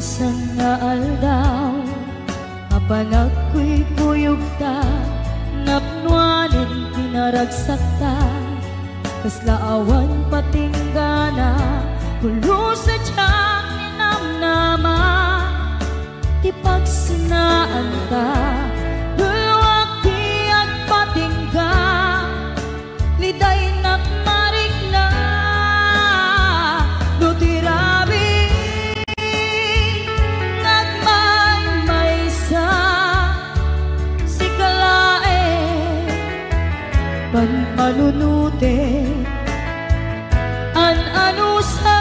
Bisan nga aldaw apan ako'y kuyog ta, napnuanin pinaragsak ta, kaslaawan patinggana, pulo sa tiyang ninamnama, tipagsinaan ta, dulwak tiyak patingga, liday nakmarik na, nutirabi, nagmay-maysa, si kalae, panpanunute, an-ano sa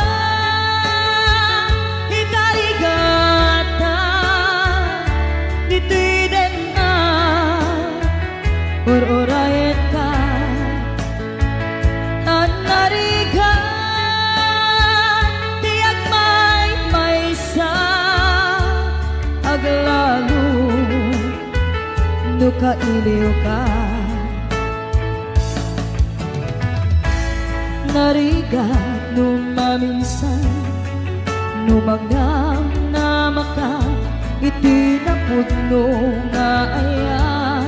ikarigata, dito'y din na, or-orayet ka, tan-narigan, tiyak may-maysa, aglalo, nukailiw ka. Narigat numaminsan, numagnam na maka, itinapudno nga ayan,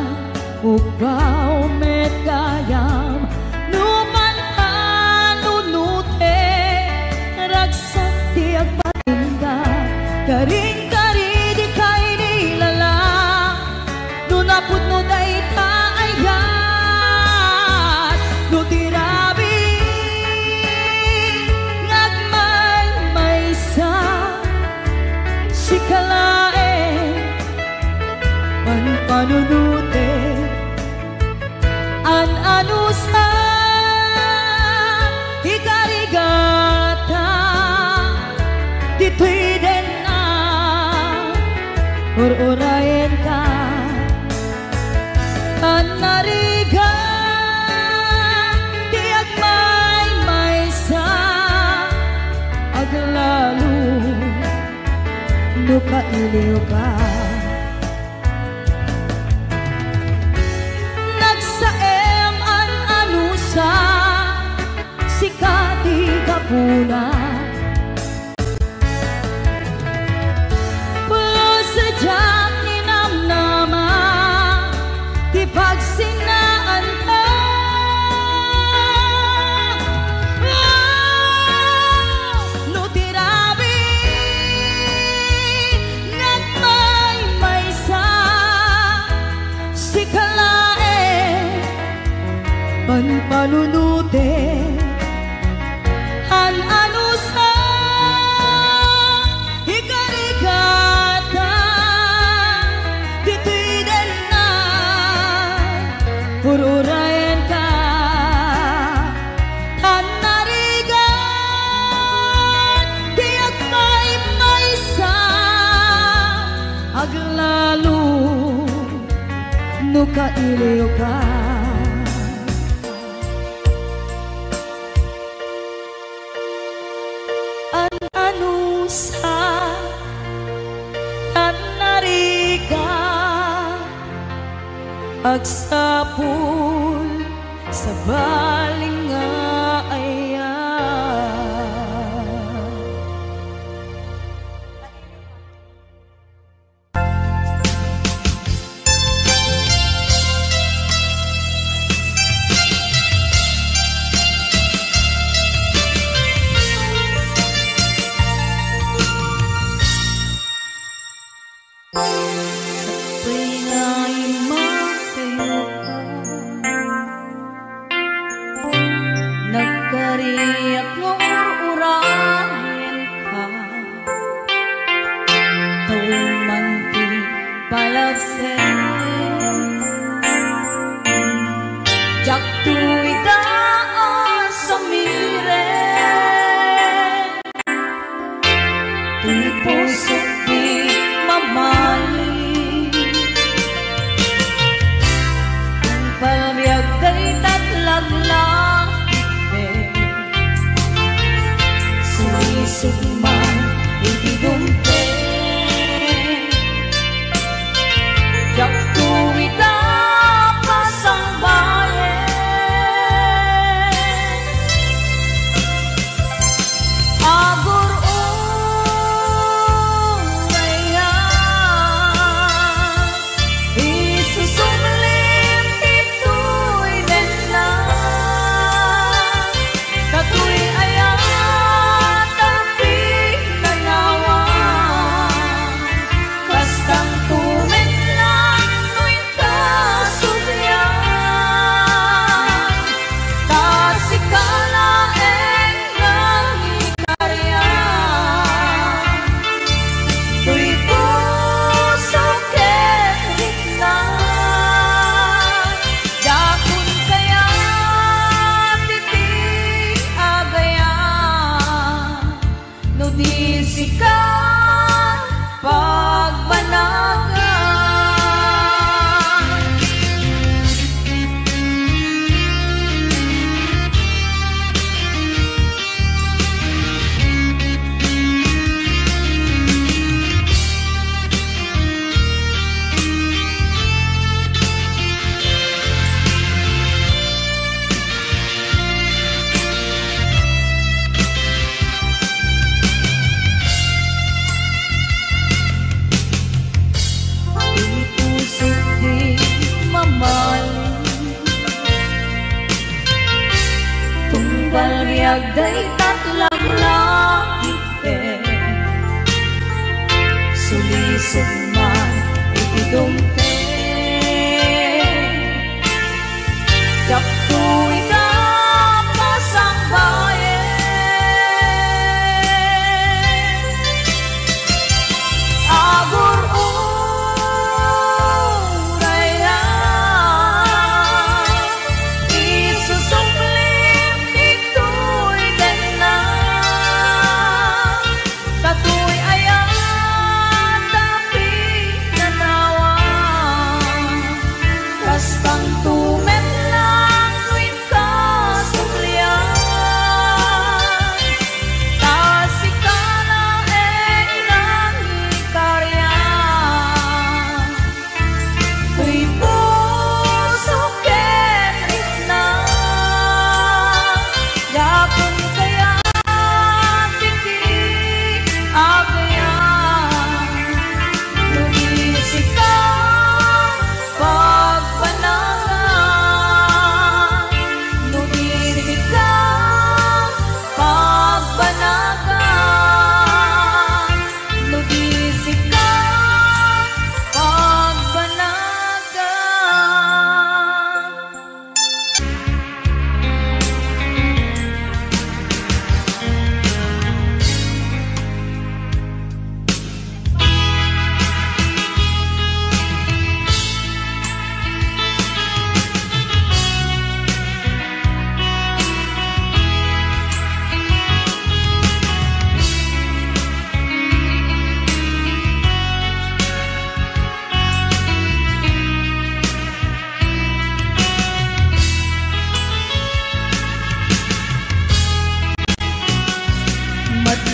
upaw met kayam, numan panunute, ragsak tiyak patinda, karing-kari di kay nilala, nunapudno day taayan, nutirabi, si kalae, panpanunute, an-ano sa ikarigata, dito'y din na, or-orayen ka, an-narigan, tiyak may-maysa, aglalo, nukailiw ka. Nagsaem an-ano sa sikati kapuna, pulo sa diyang ninamnama, di pagsinaan ka, nutirabi, nagmay-maysa, si kalae, panpanunute, an-ano sa ikarigata, dito'y din na, ururayan ka, tan-narigan, tiyak may-maysa, aglalo, nukailiw ka. An-ano sa tan-narigan, agsapul sa baling nga ayan. Nagkariyak ng ur-urahin ka, tawin man di palagsen, jak tu'y daan sa miren, tu'y pusok di mamali, tu'y palabiyag day tatlaglang, sugman itidumpe, jak tu'y dapas ang bayan, agur sikat pagbanagan. Balbiagday tatlang langit sulisod man itidumpe jak tuwi ka pasang bayan agur uraya isusumli katuy ayan tapi nanawa kastang tumen lang tuwin ka sumlian tasikana nang ikaryan tuy puso kenit na yapon kaya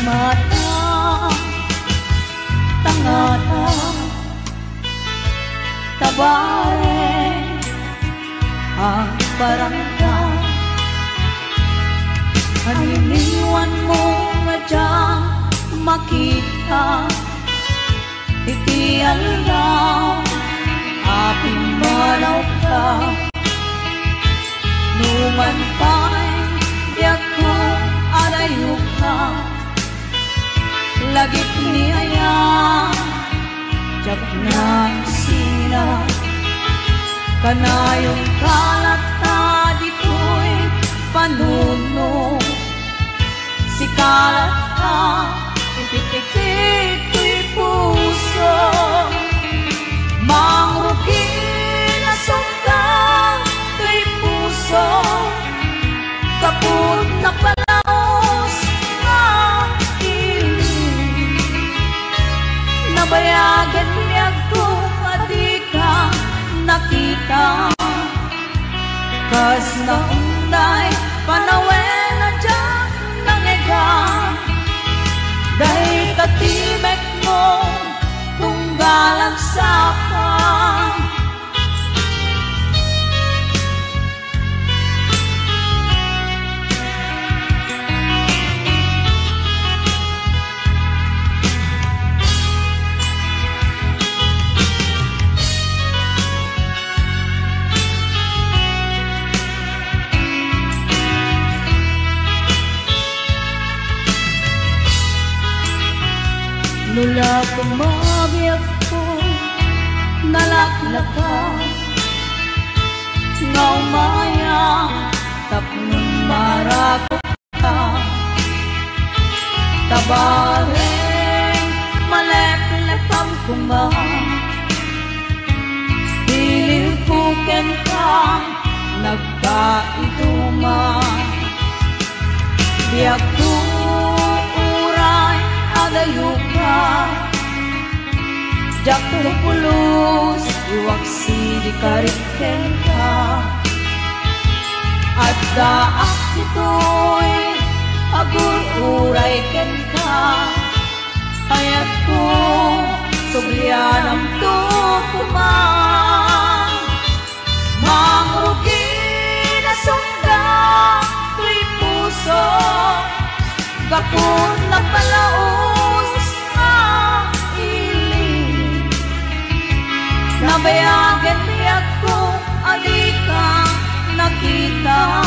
mata tangata tabare ang barangka aniniwan mo nga makita iti alaw aping malaw ka numan pa'y diyak ko adayo ka lagit niya jak na sila kanayong kalata dito'y panuno si kalata ipitikit ko'y puso mangrugi na sungkang ko'y puso kaput na palaos na ilim nabayagan niya kung adi ka nakita kas na unday panawen na dyan nangega dahil katimek mo tunggalang sapa Lula kumabiyag ko nalaklaka nga umaya tapnong marakot ka tabareng maleplepam kumba hiling puken ka nagkaituma biyak tuuray layo ka. Sejak pulus iwaksi di kariken ka. At daak ito'y agur-uray ken ka. Hayat ko sobriyan ang tukumang. Mangrugi na sunda tuy puso. Gapon na palaos na iling. Nabayagan niya kung alikang nakita.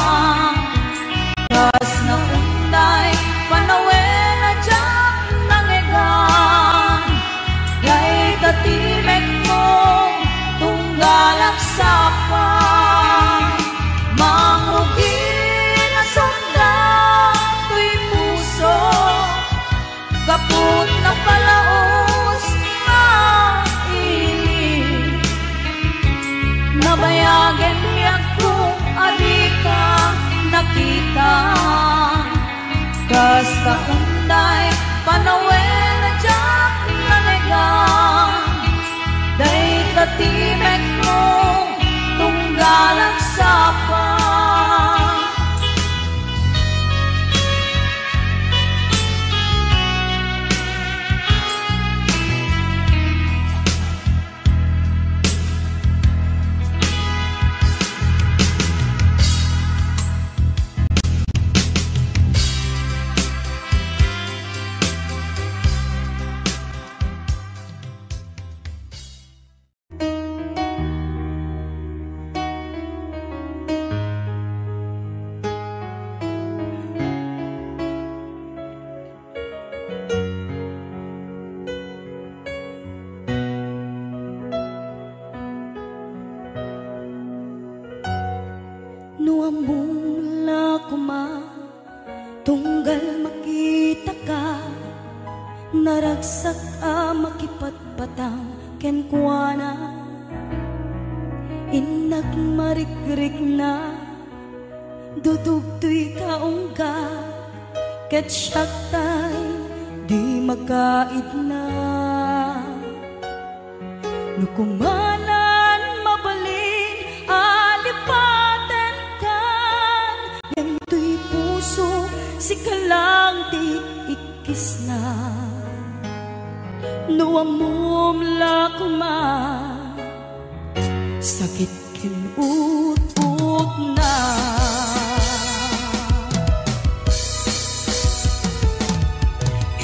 Kas na unday panawen na dyan nangigan. Gay tatimek mong tunggalak sapa. Mangrugi na sunda tuy puso. Kaput na palaos na iling. Nabayagan niya kung alika nakita. Kas kaunday panawen na dyan nanigang. Day katimek mong tunggalang sapa. Tunggal makita ka, naragsak a makipatpatang kenkwana. Inak marikrik na, dudugtoy kaungga, ket syaktay di magkait na. Nukumanan mabalin alipaten kan, yento'y puso si kalang di ikis na. Nuamum lakuma, sakit kinut-ut na.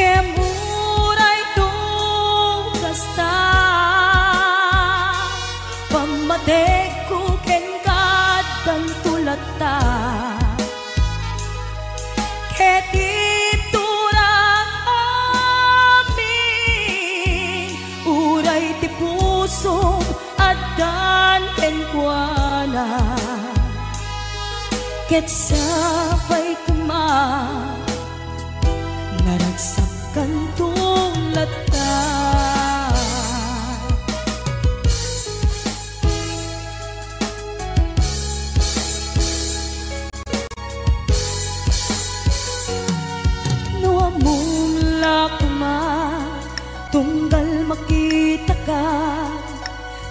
Emuray tung kasta, pamadek ko kenkad dan tulata. Ketip turak amin, uray ti puso adan kenkwana. Ket sabay kuma, naragsak kantong lata. Tunggal makita ka,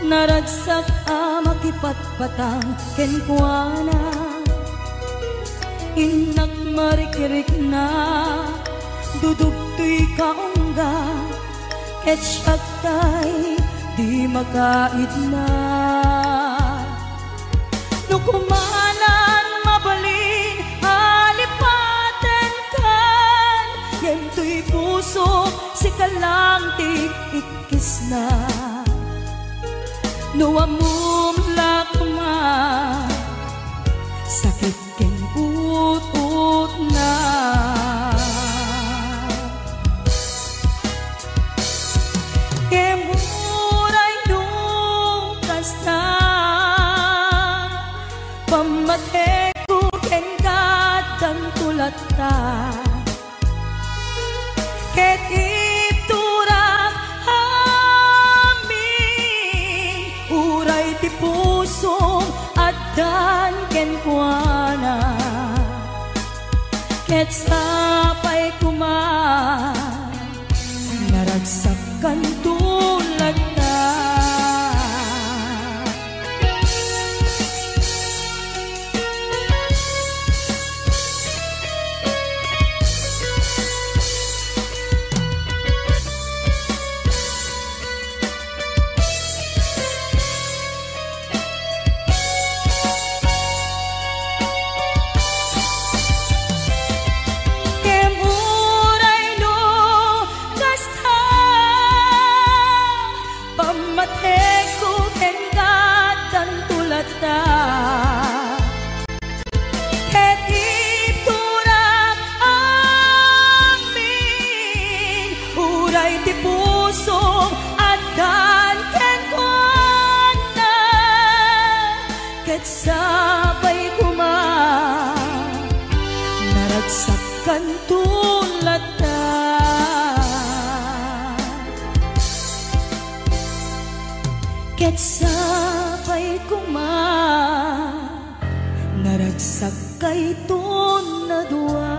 naragsak a makipatpatang kenkwana. Inak marikrik na, dudugtoy kaungga, ket syaktay di magkait na. Nukumanan mabalin alipaten kan, yento'y puso si kalang ti ikis na. Nuamum lakma, sakit ken ut-ut na. Kemuray nung kasta, pamate ko kenkad dan tulata. Ket iturak amin, uray ti puso adan kenkwana. Ket sapay kuma, naragsakan tulad na. Sabay kuma naragsakan tulad na. Ket sabay kuma naragsakay ton na dua.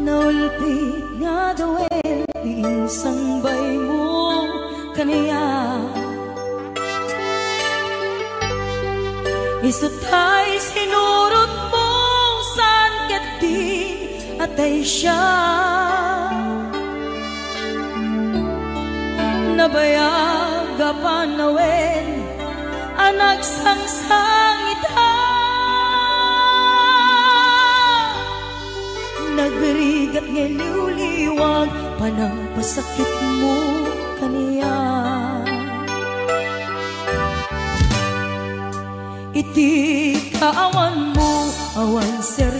Naulpit nga dawel sangbay mo kaniya, isutay sinurot mo san ket di atay siya. Nabayaga panawel anak sangsangita, nagrigat nga liwliwag panang pasakit mo kaniya. Iti kaawan mo awan ser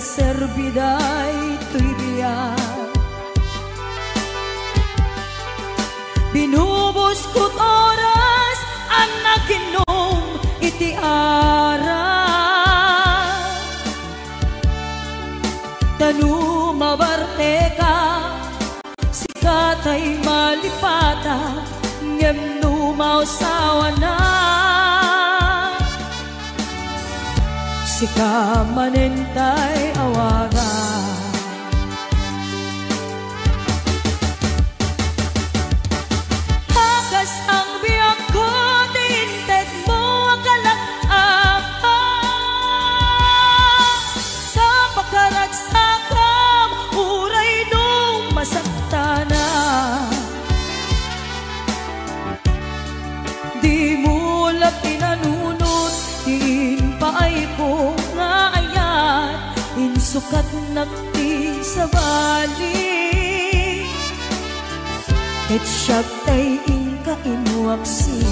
biday tuy biyak, binubos ko't oras ang naginom iti ara. Tanu mabarte ka sikatay malipata ngem numausawa na, sika manentay awaga. Hagas ang biyak ko tinted mo akalak apa, kapakaragsakam uray nung masaktana. Di mo lang pinanunod paay ko nga ayat insukat nakti sa bali, ket siyak tay inka inuaksi.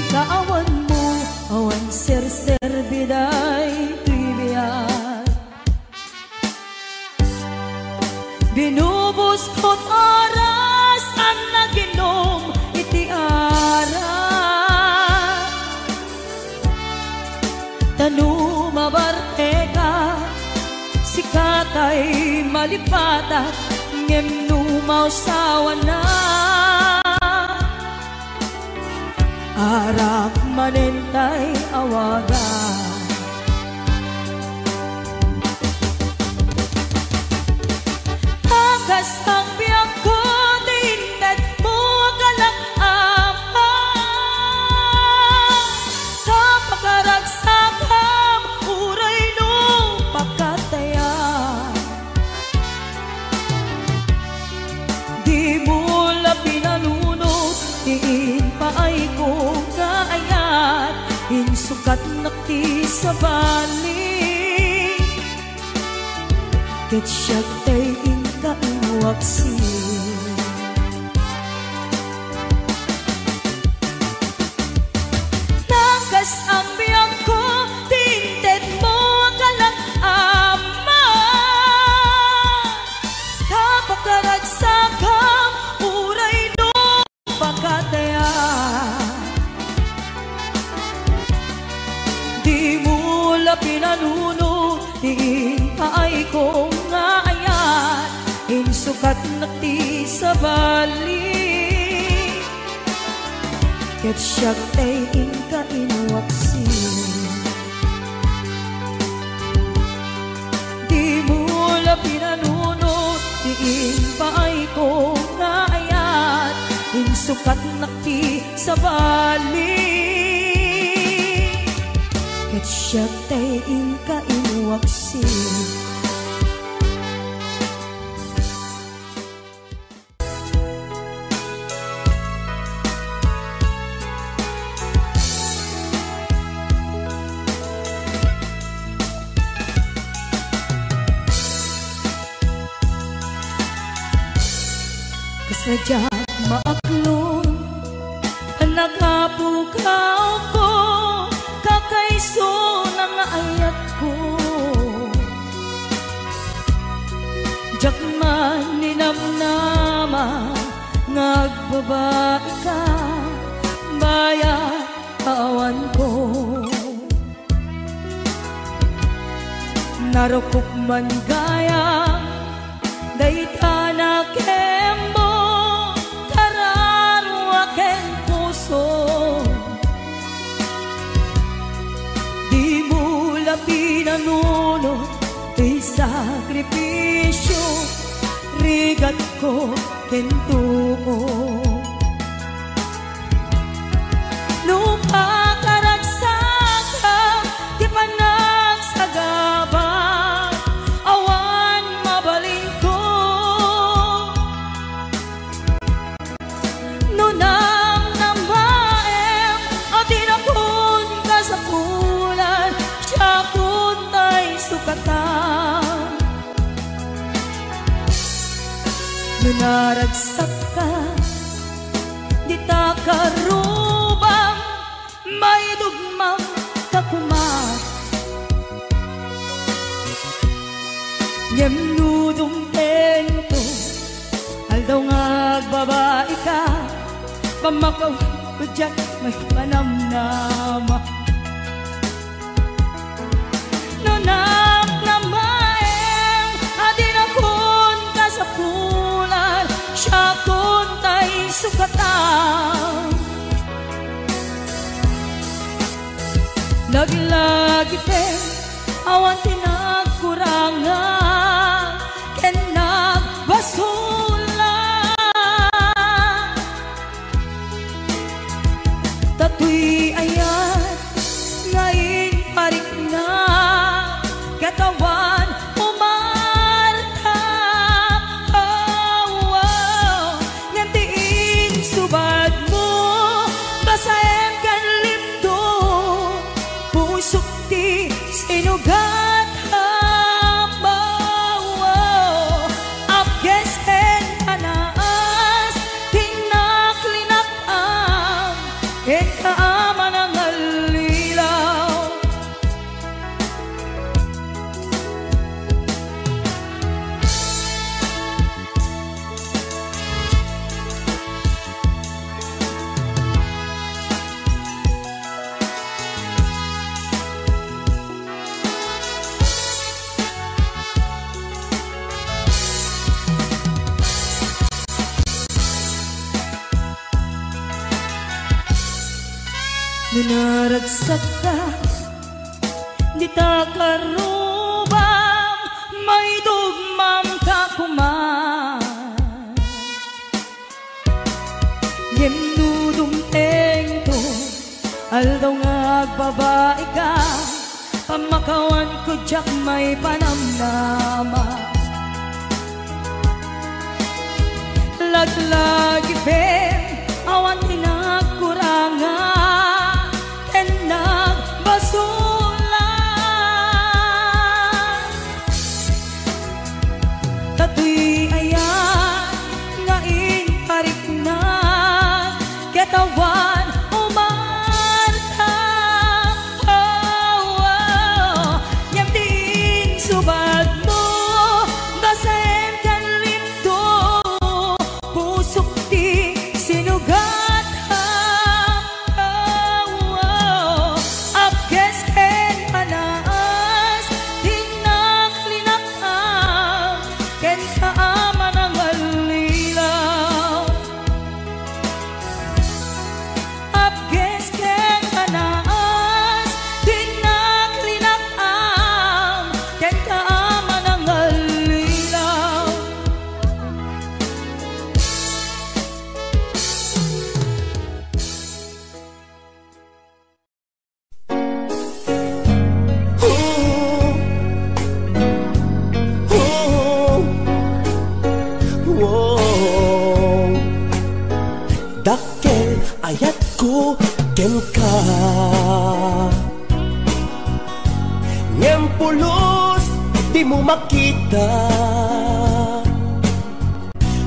Kaawan mo awan ser biday tuy biyak, binubos ko't oras ang naginom iti ara. Tanu mabarte ka sikatay malipatat ngem numausawa na, arak manentay awaga. Hagas ang biyak ko tinted mo akalak apa, kapakaragsakam uray nung pakataya. ti sabali ket siya tay inka inuwaksi nagas ang biyang ko tinted mo kalang ama tapakaragsakam uray no pagkataya di mula pinanuno diin ay kong nga ayan insukat na ti sa bali ket siya tay inka inuwaksi di mula pinanuno diin pa ay kong nga ayan insukat na ti sa bali ket siya tay inka inuwaksi kasadya maaklon ang nagapukaw ko kakaiso ng ayat ko jak man ninamnama ngagbabae ka bayat awan ko narukok man gaya dayta na kembo kararwa ken puso di mula pinanuno di sakripisyo rigat ko kentumo lupakaragsaga di panagsagabang awan mabaling ko nunang namaem at inakon ka sa pulan siya kuntay sukatan nunaragsak ka di ta karubang may dugmang kakumat ngemnudong tento aldaw nga babae ka pamakaw ko dyan may panamnama nunang namaem adin akon ka sa pulan siya kuntay sukatan naglagipin awan tinagkurangan ken nagbasula tatoy ayat ngayon parik na katawan umarta oh, oh. Ngantiin subad mo basaem kan limdo pusok ti sinugat habaw apges ken panaas tinaklinak ang ken kaaman ang alilaw nunaragsak ka di ta karubang may dugmang kakuman ngemnudong tento aldaw nga agbabae ka pamakawan ko jak may panamnama laglag ipin awan tinagkurangan ken nagbasura Tatoy ayan nga inpariknan ketawan umarta. Oh, oh. Nyam din subad mo dasem kan limdo pusok di sinugat. Oh, oh. Apkes ken panas tinaklinakam ken kaaman ang alilaw. Apkes ken panas tinaklinakam ken kaaman ang alilaw. Wow. Dakkel ayat ko ken ka ngem pulos di mo makita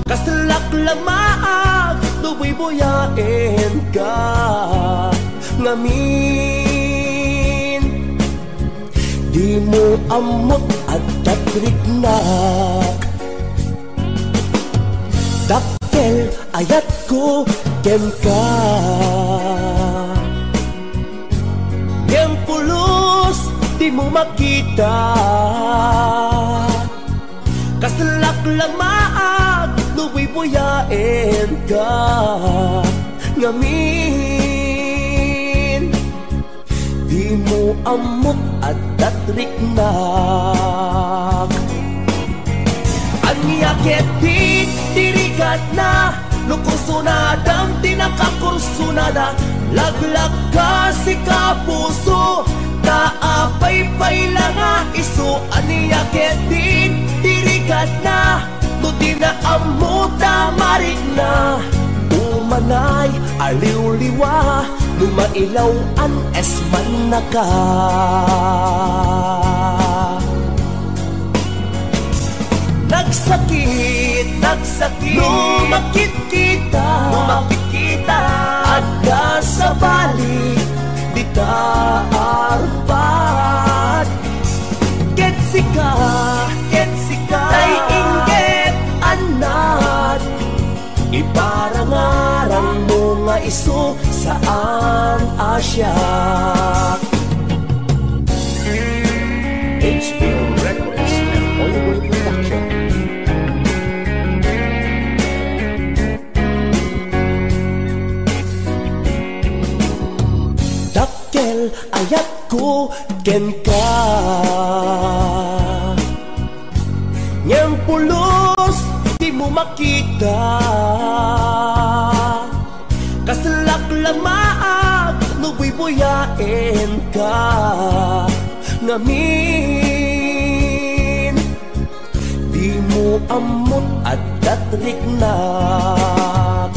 kaslak lamaag luboy boyaen ka ngamin di mo amot at tatriknak. Dakkel ayat ko ken ka ngem pulos di mo makita kaslak lamaag luboy boyaen ka ngamin di mo amot at tatriknak. Anya ketit dirigat na lukusunadang tinakakursunada laglag ka si kapuso kaapay-pay lang nga iso. Anya ketit dirigat na tuti na amuta marik na umanay aliw-liwa lumailaw an esman na ka. Nagsakit, lumakit kita ada sa balik di taarpat. Ketsika, tay inggit anat iparangarang mo nga iso saan Asya. HBO Records and Hollywood Production. Dakkel ayat ko ken ka ngem pulos di mo makita kaslak lamaag luboy boyaen ka ngamin di mo amot at tatriknak.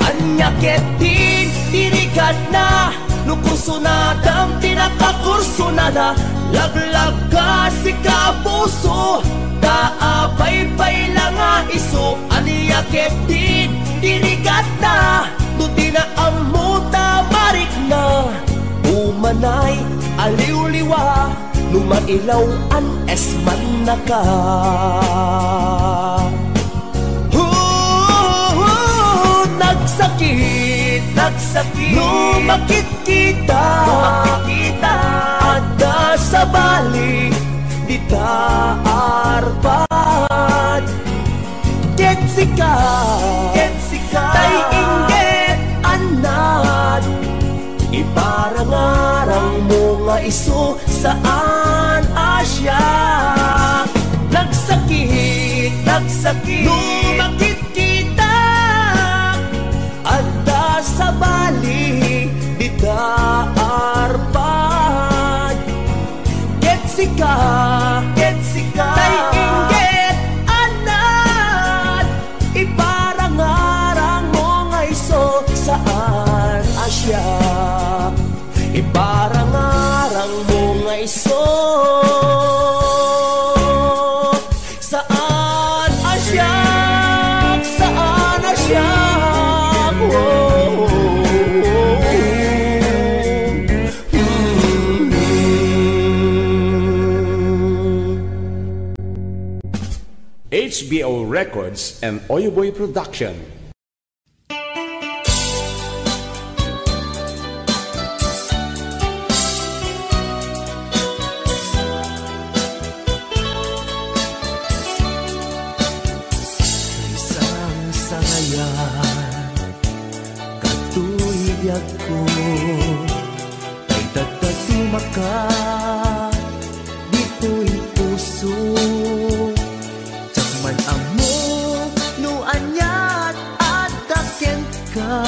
Anya ketin dirigat na lukusunadang tinakakursunada laglag ka si kapuso kaapay-pay lang nga iso. Anya ketin dirigat na tuti na amuta marik na umanay aliw-liwa lumailaw an esman na ka. Nagsakit, lumakit kita ada sa balik di taarpat. Ketsika, tay inggit anat iparangarang mo nga iso saan Asya. Nagsakit, lumakit kita ada sa bali di taarpat. Ketsika, tay inggit anat iparangarang mo nga iso saan Asya. Iparangarang mo nga iso HBO Records and Oyoboy Production. Isang sangayan katuyag ko ay tagtagumaka dito'y puso man amo no anyat at kakent ka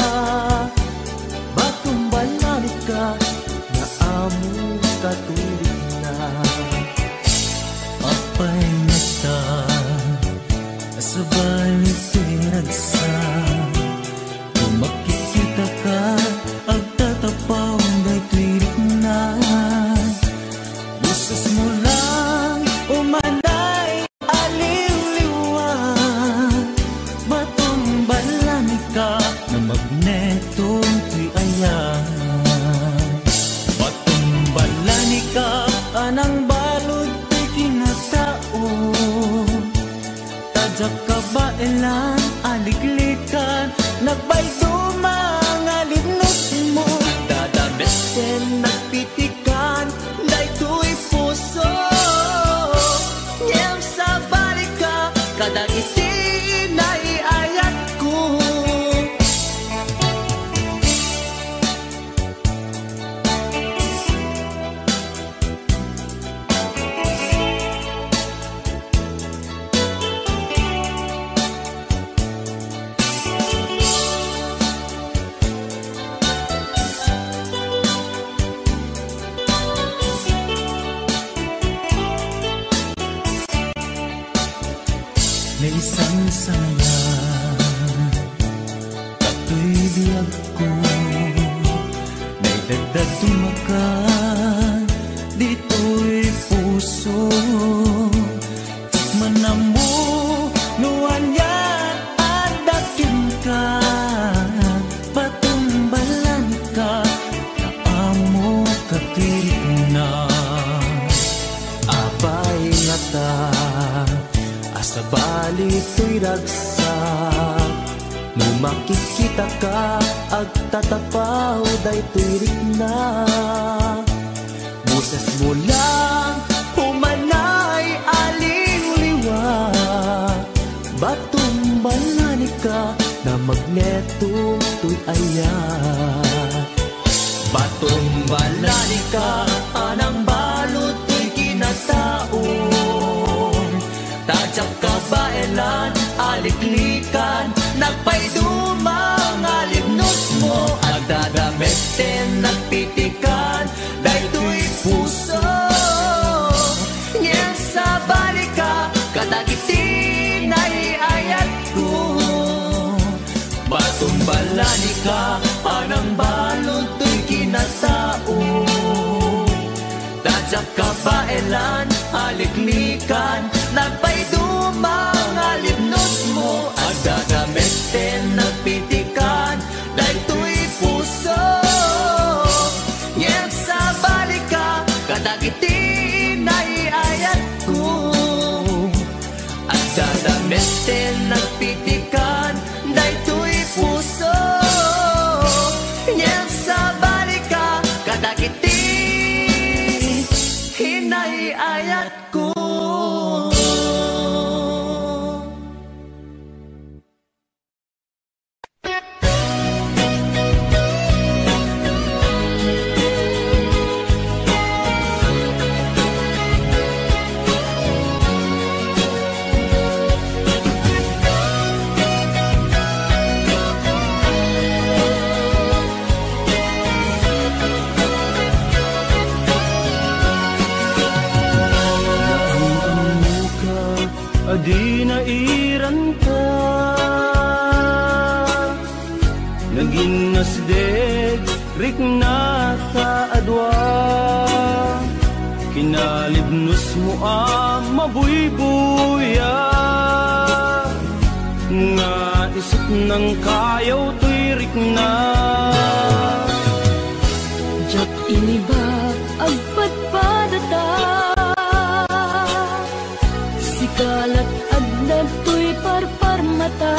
bakong balanik ka na amo katulik na apay nata sa balik tinagsa kung makikita ka ang tatapaw ngay tuwirik na busos mo lang umanay na magnetong tiayan patumbalani ka anang balod ti kinatao tadyak ka ba elan aliglikan nagbaydo mga libnos mo dadabesen nagpitikan daytoy puso ngem sa balik ka kadagiti naiayat ko. May isang sangayan kato'y biyag ko may dagdag tumakan dito'y puso tikman na mo nuwan yan at dakin ka patumbalan ka na amo katirik na abay nga ta sa balik to'y ragsak no makikita ka agtatapaw daytoy na buses mo lang humanay aling liwa batumbalani ka na magneto to'y ayan batumbalani ka anang balot to'y kinatao tadyak ka ba elan aliklikan nagpaydumang alibnos mo agdadameten nagpitikan daytoy puso ngem sa balik ka kadagiti naiayat ko batumbalani ka anang balon to'y kinatao tadyak ka ba elan aliklikan nagpaydumang alibnos mo agdadameten nagpitikan daytoy puso ngem sa balik ka kadagiti naiayat ko agdadameten nagpitikan daytoy puso ngem sa balik ka kadagiti hinaiayat ko. Di nairan ka naging nasdeg rik na sa adwa kinalibnos mo mabuybuya nga isip ng kayaw to'y rik na jak ini ba agpat padata sikalat agma dato'y parparmata.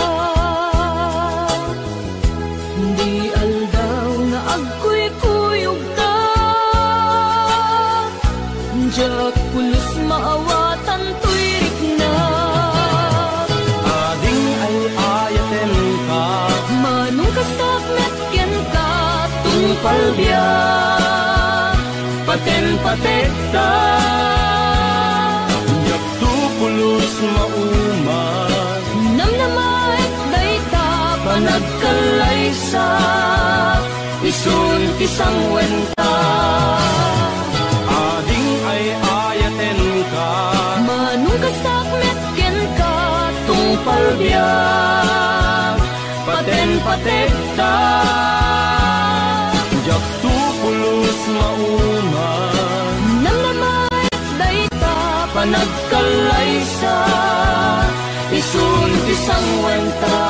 Di aldaw nga agkuy-kuyog ta, jak pulos maawatan to'y rikna. Ading ay ayaten ka, Manong kastak metken ka, tungpal biyak, paten-patek ta. Jak tu pulos mauman, namnamait dayta, panagkalaysa, isun kisang wenta. Ading ay ayaten ka, manong kastak metken ka, tungpal biyak, paten-patek ta. Jak tu pulos mauman, namnamait dayta, panagkalaysa, isun kisang wenta.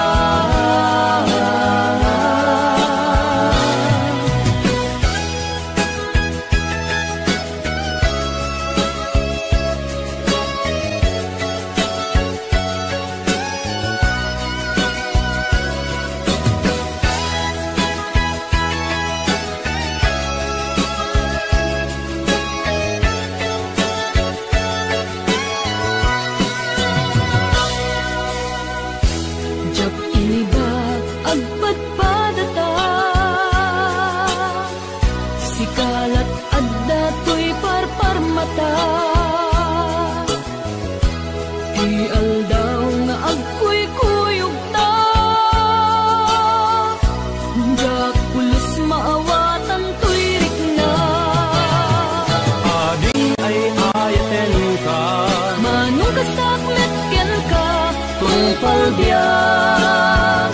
jak inibak agpadpadata, sikalat adda to'y parparmata. Di aldaw nga agkuy-kuyog ta, jak pulos maawatan to'y rikna. Ading ay ayaten ka, Manong kastak metken ka, tungpal biyak,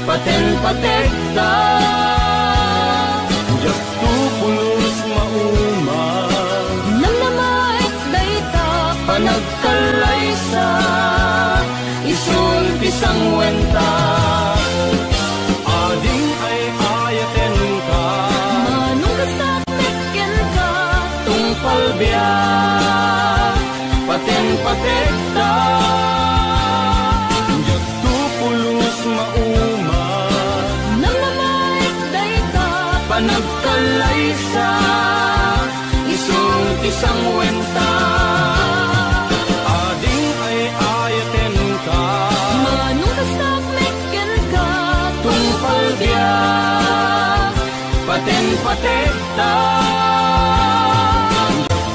paten-patek ta. Jak tu pulos mauman, namnamait dayta, panagkalaysa, isun pisang wenta. Ading ay ayaten ka, manong kastak metken ka, tungpal biyak, paten-patek ta. Jak tu pulos mauman, namnamait dayta, panagkalaysa, isun kisang wenta. Ading ay ayaten ka, manong kastak metken ka, tungpal biyak, paten-patek ta.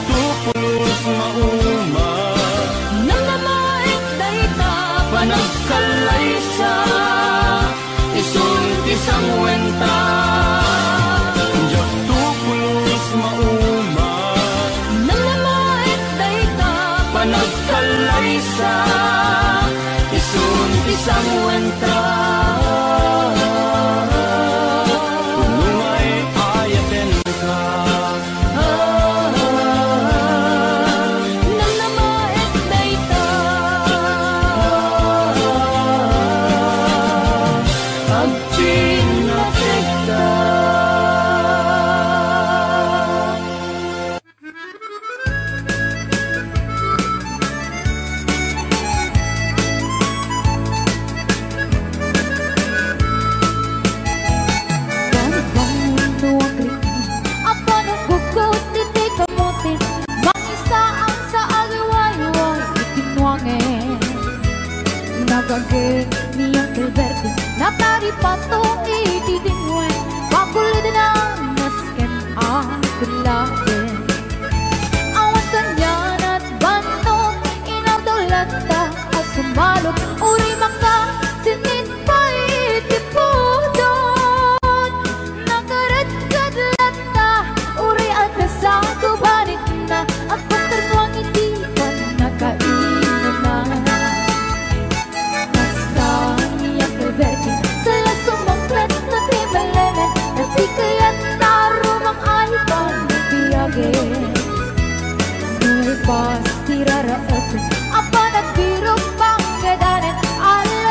Tu pulos mauman, namnamait dayta, panagkalaysa, isun kisang wenta. Jak tu pulos mauman, namnamait dayta, panagkalaysa, isun kisang wenta. Kung ay ayaten ka, namnamait dayta, agpinatek ka. Nagagay niyang Gilberto, nataripatong itidingwen, pakulid na nasken aglagen. Awan kanyan at bandong, inabdolata asumalok, uri maka sinit pa itipudon. Nagaradkad lata, uri at nasako banit na, at pagkartuang hindi pa nakainom na. Sala sumangklat na timalene, na di kaya't narumang ay panipiyage. Nu'y pas tiraraot, apa nagbiro pang gadanin, ala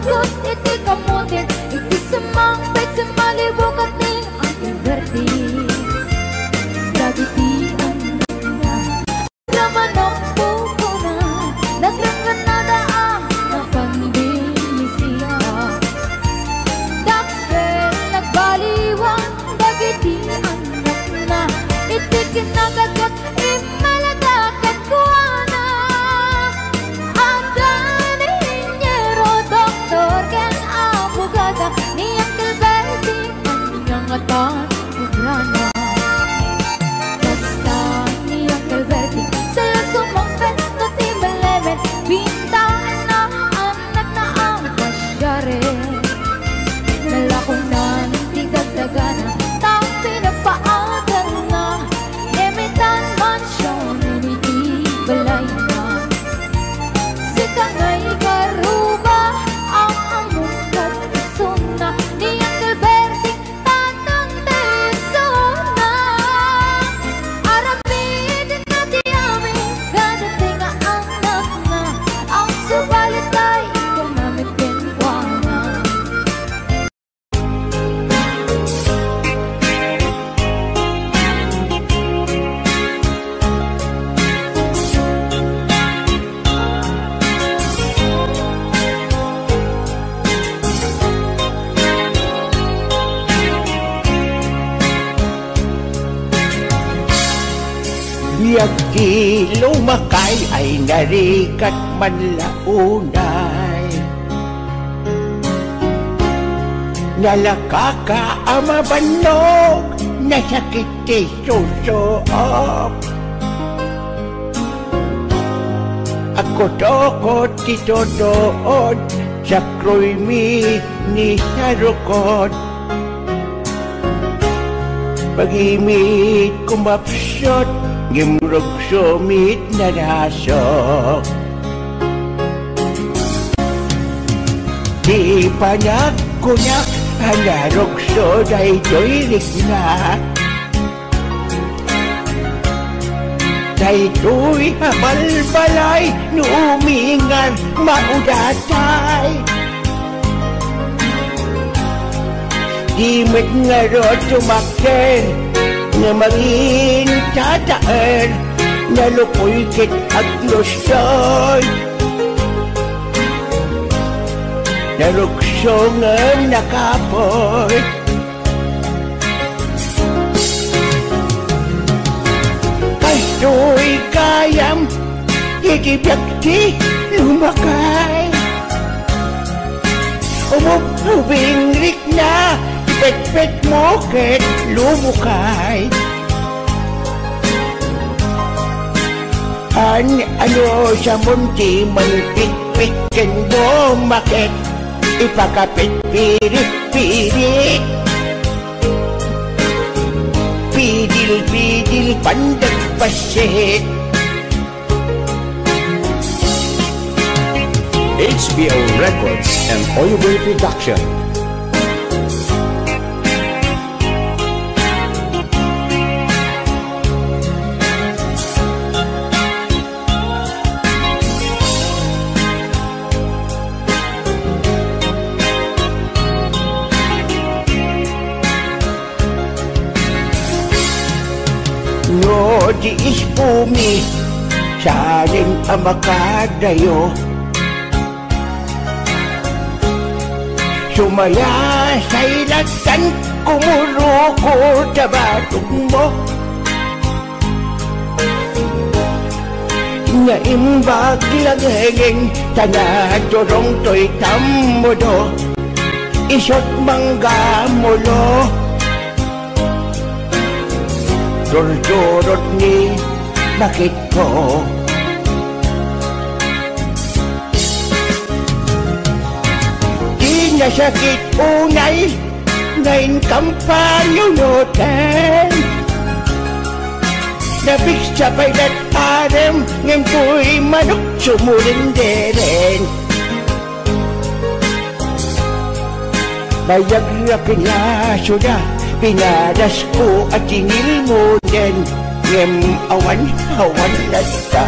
Malukot iti kamutin, iti sumangpit sa malibukat ni Uncle Bertie. Dagiti ang na laman ang pupunan, naglangan na daang napandinisiya. Dakkel nagbaliwang, dagiti ang na iti kinagagat imalagakat kuwana. Adan inyero doktor ken abogada ni Uncle Bertie ang nangatan ugrana. Basta ni Uncle Bertie sa sumangpet na timelemen, bintaan na anak na ang pasyare. Nalakunan di dagdagana, tao pinagpaagal na, emitan mansyon niti balay na. Si Kangay Karuba ang among katisuna, ni Uncle Bertie tatang tesona. Arapidin na di amin, gadating nga anak na, ang subalit ay ikunamit kinwanan. Yagdi lumakay ay narikat manlaunay, nalakaka amabanog, nasakit ti susuop. Ako tokot ti todood, sa kroy mi ni sarukot. Pag-imit kumapsot, gimrog sumit na rasok. Di panak-kunak, hanarog so day doirik na. Day do'y habalbalay, nuumingan maudatay. Dimit nga ro tumakten, nga maging tataan, nalukoy kit aglostoy. Naruksong ang nakapoy, kastoy kayam, itibiyakti lumakay. Umubing rik na, pet-pet mo ket lumukay. Ano sa munti man pik-pikken mo makit, ipakapit-pirit-pirit. Pidil-pidil pandagpasit. HBO Records and Oyoboy Production. No di ispumi, salin ang makadayo. Sumaya sa ilatan, kumuruko sa batok mo. Naimbag lang hengeng, tanadorong to'y tamudo. Isot mangga mulo, durot ni bakit ko. Di nasakit unay, ngayon kampanyunutan. Nabig sa paylat arem, ngayon ko'y manok sumulinderen. Bayag na pinaso na, pinadas ko at tinil mo din. Ngem awan na ta.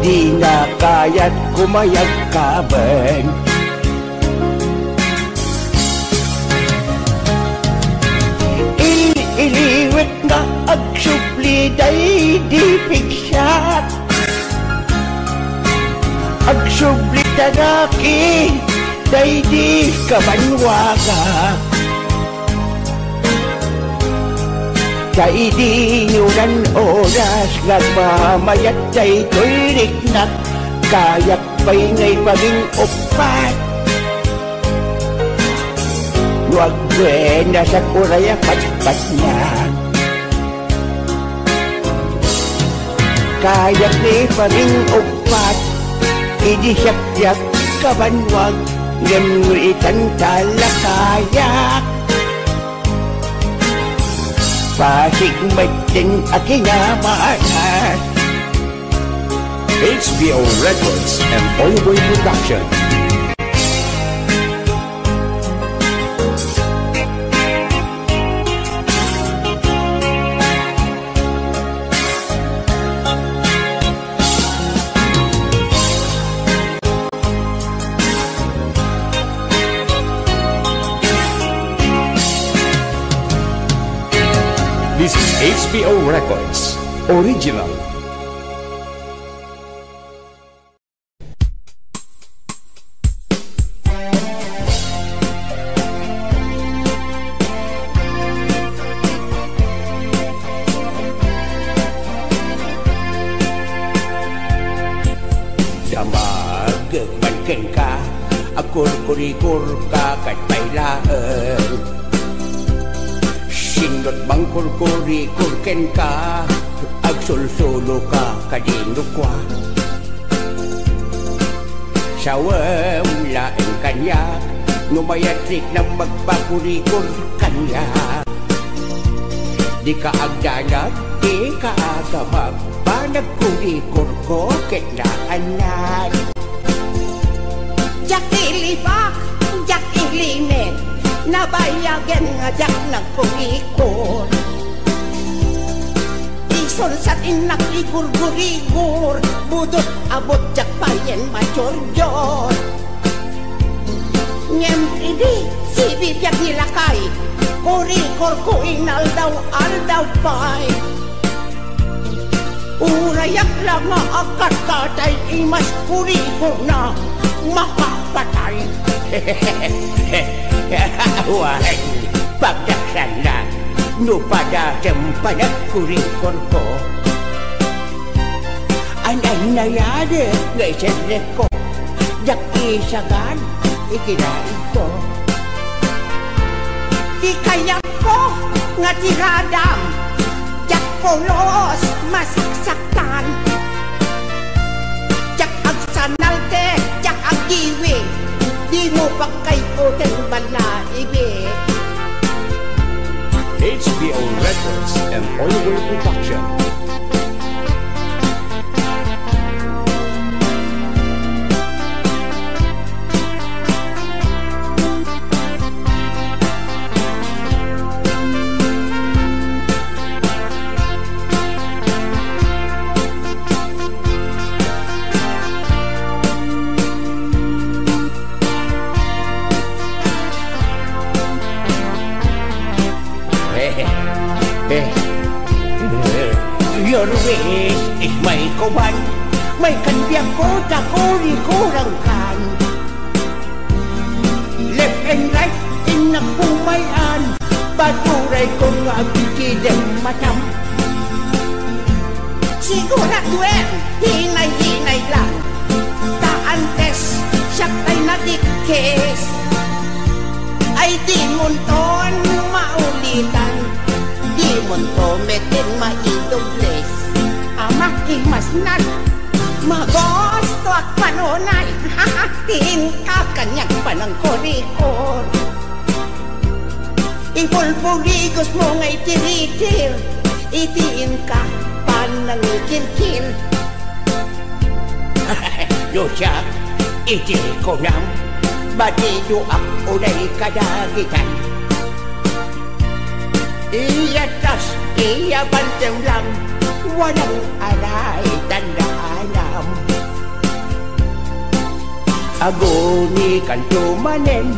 di na kaya't kumayagkaban. Iliwit nga agsubli di pigsat, agsubli tanaki di kabanwaga. Kay di nyunan oras nagmamayat day tulirik na kayak pa'y ngay paging upat. Huwag na sa kuraya patpat niya, kayak ni paging upat. Idisyak-yak kabanwag ngamulitan talakayak. Pasigmat din akinamanas. HBO Records and Oyoboy Production. This is HBO Records Original. Damag manken ka, akur-kurikur ka kat pailaan. Sinot bang kurkuri-kurken ka, agsulsulo ka kadino kwa. Sawam laeng kanya, numayatrik na magpakurikur kanya. Di ka agdanag, di ka agamag, panagkurikur ko ketnaanan. Jak ilibak, jak ilimen, nabayagan nga jak nagkurikor. Ison sa tinak igur-gurigur, budot abot jak payen macorjor. Ngem idi si bibyak nilakay, kurikor ko inaldaw-aldaw pay. Urayak lang nga akat katay, imas kurikor na makapatay. Wahai pagdaksan na, no pada sempadak kurikor ko. Anay na yade ngay sedek ko, jak isagan ikinain ko. Di kaya ko nga tiradam, jak polos masaksakan. Jak agsanalte, jak agiwi, di mo pagkay utang balaibi. HBO Records and Oyoboy Production. Your wish is may kuban, may kanbiyak ko kurang kan. Left and right in nagpumayan, paturay ko nga bigidang matam. Siguraduen, hinay-hinay lang, taantes, siyak ay nadikis. Ay di munton maulitan, di munto metin maidobles. Ama imasnan, magosto at panonay, hahatiin ka kanyang panang korikor. Ipulpuligos mo nga'y tiritir, itiin ka panang ikirkir. Yosya, iti ko nang batido ang unay kadagitan. Iyatas, iyabantang lang, walang aray tandaanam. agoni kanto manen,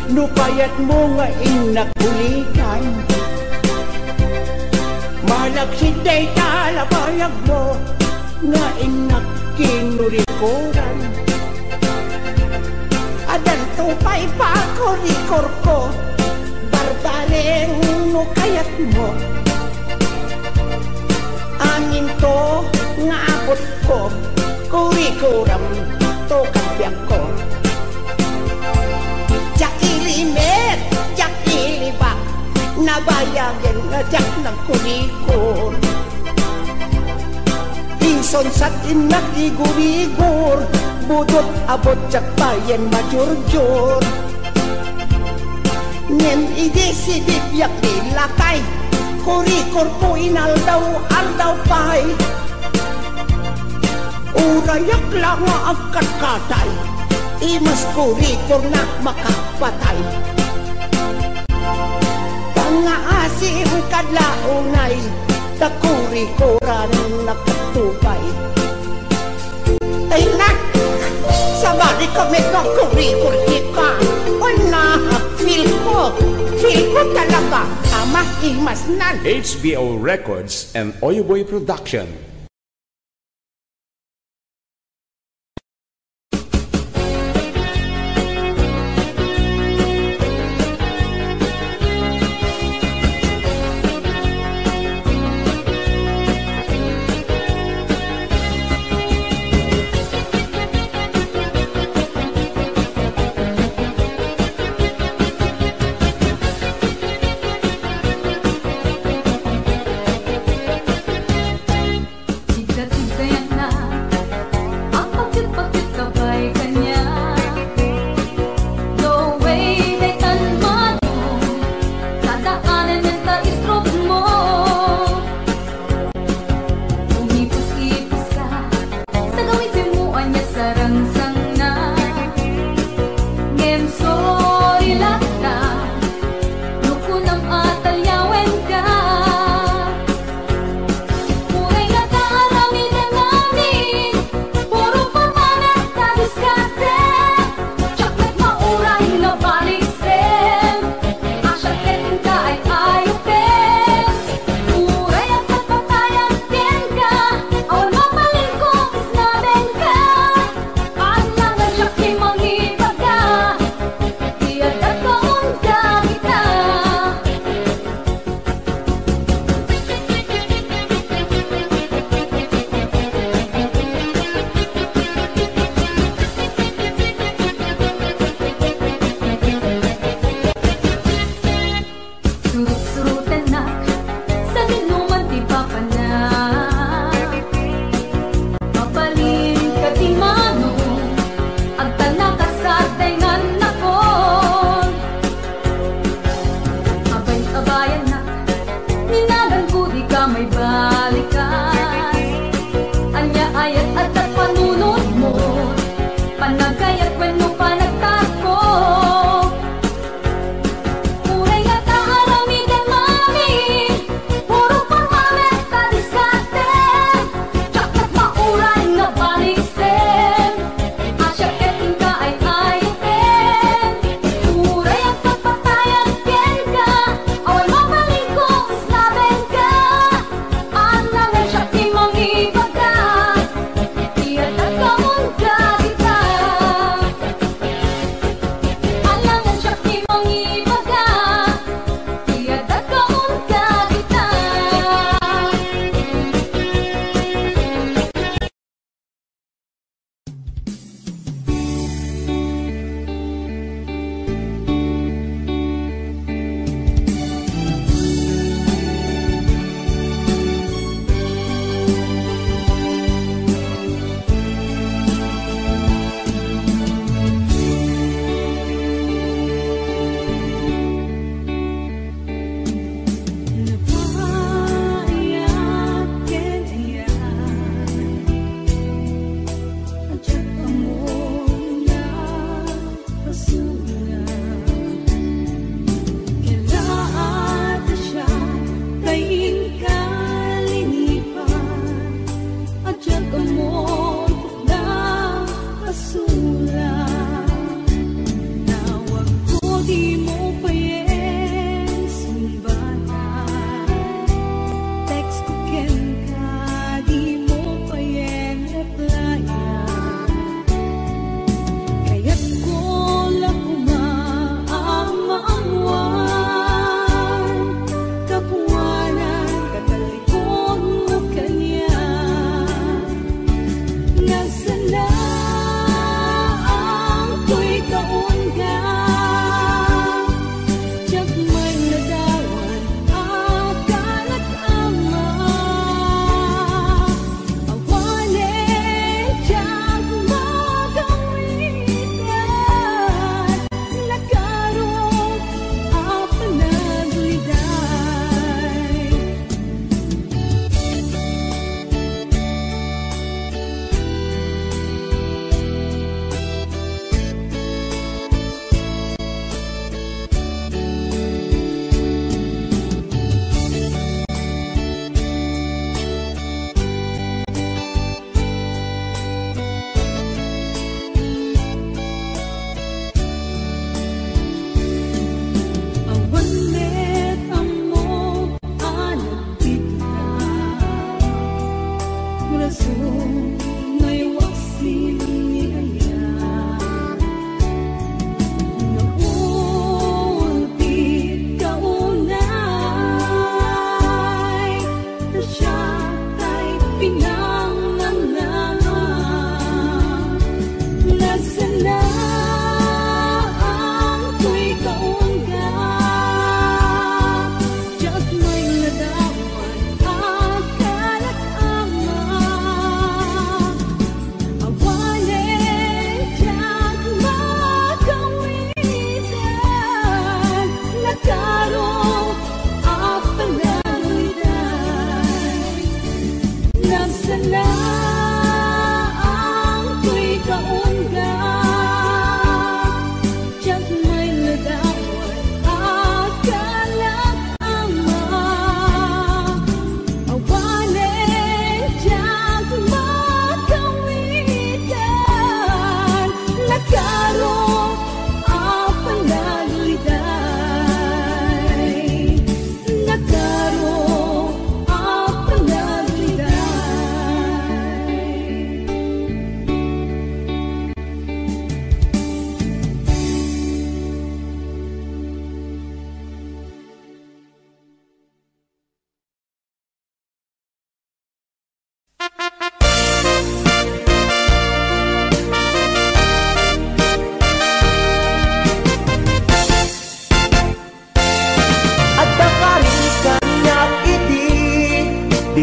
nukayat mo nga inakulikan. Malaksid day talabayag mo, nga inakinurikoran. Adan tupay pa korikor ko, barbareng nukayat mo. Angin to nga abot ko, kurikuram to kabyang ko. Jak ilimet, jak ilibak, nabayagin nga jak ng kurikor. Inson sa tinak igurigur, budot abot jak bayan majurjur. Ngem idisidip yak dilakay, kurikor ko inaldaw pay. Urayak lang nga ang katkatay, imas kurikor na makapatay. Pangaasim kadlaunay, takurikoran nakatubay. Ay nak, sabari kami ng kurikor hika. Wala, feel ko talaga, ama imas nan. HBO Records and Oyoboy Production.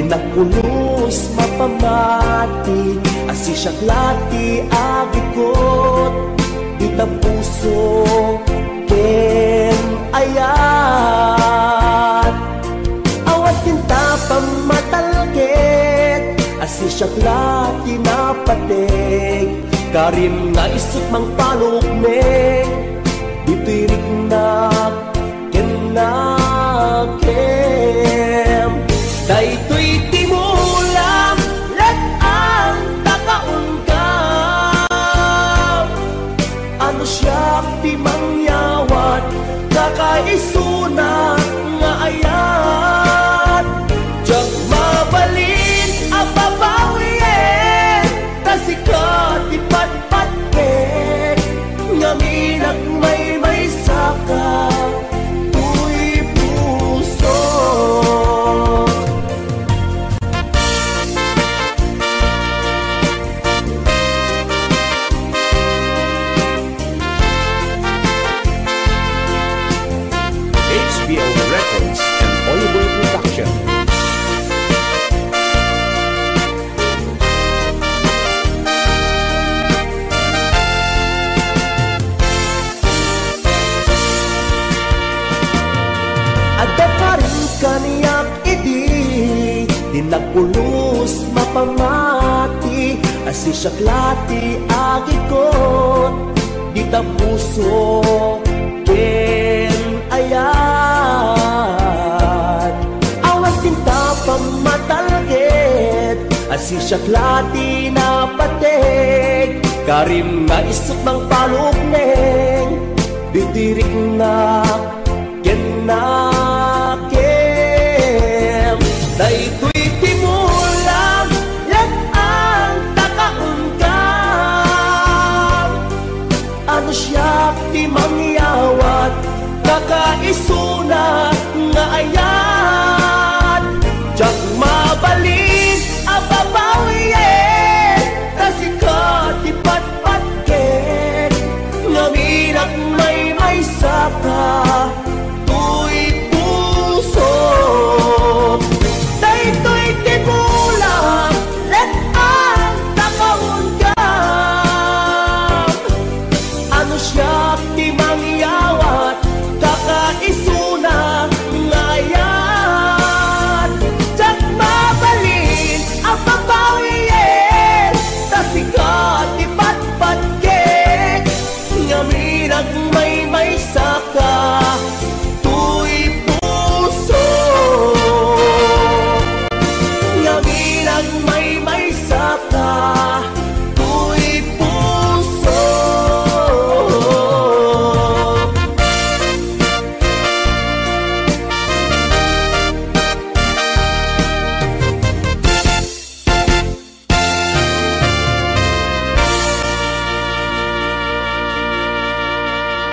di nagpulos mapamati, asi siya klati agikot, di tapuso ken ayat. Awat tinta pamatalget, asi siya klati napatek, karim nga isut mang palukmek, di tirik na kenakem. Daytoy timulam lat ang takaungkam, ano siya ti mangyawat, kakaisuna nga ayat. Diyak mabalin apapawin, tasikat ipatpatpet, ngaminag may saka kaniyak idi, di nagpulos mapamati, asi siya klati agikot, di tapuso ken ayat. Awan tinta pamatalget, asi siya klati napatek, karim nga isut mang palukneng, di tirik na ken daytoy timulam lat ang takaungkam, ano siya ti mangyawat, kakaisuna nga ayat. Diyak mabalin apapawin, tasikat ipatpatket, ngaminag may saka tuy puso. Daytoy timulam lat ang takaungkam, ano siya ti mangyawat, kakaisuna nga ayat. Diyak mabalin ang papawin, tasikat ipatpatket, ngaminag may saka tuy puso. Ngaminag may saka tuy puso.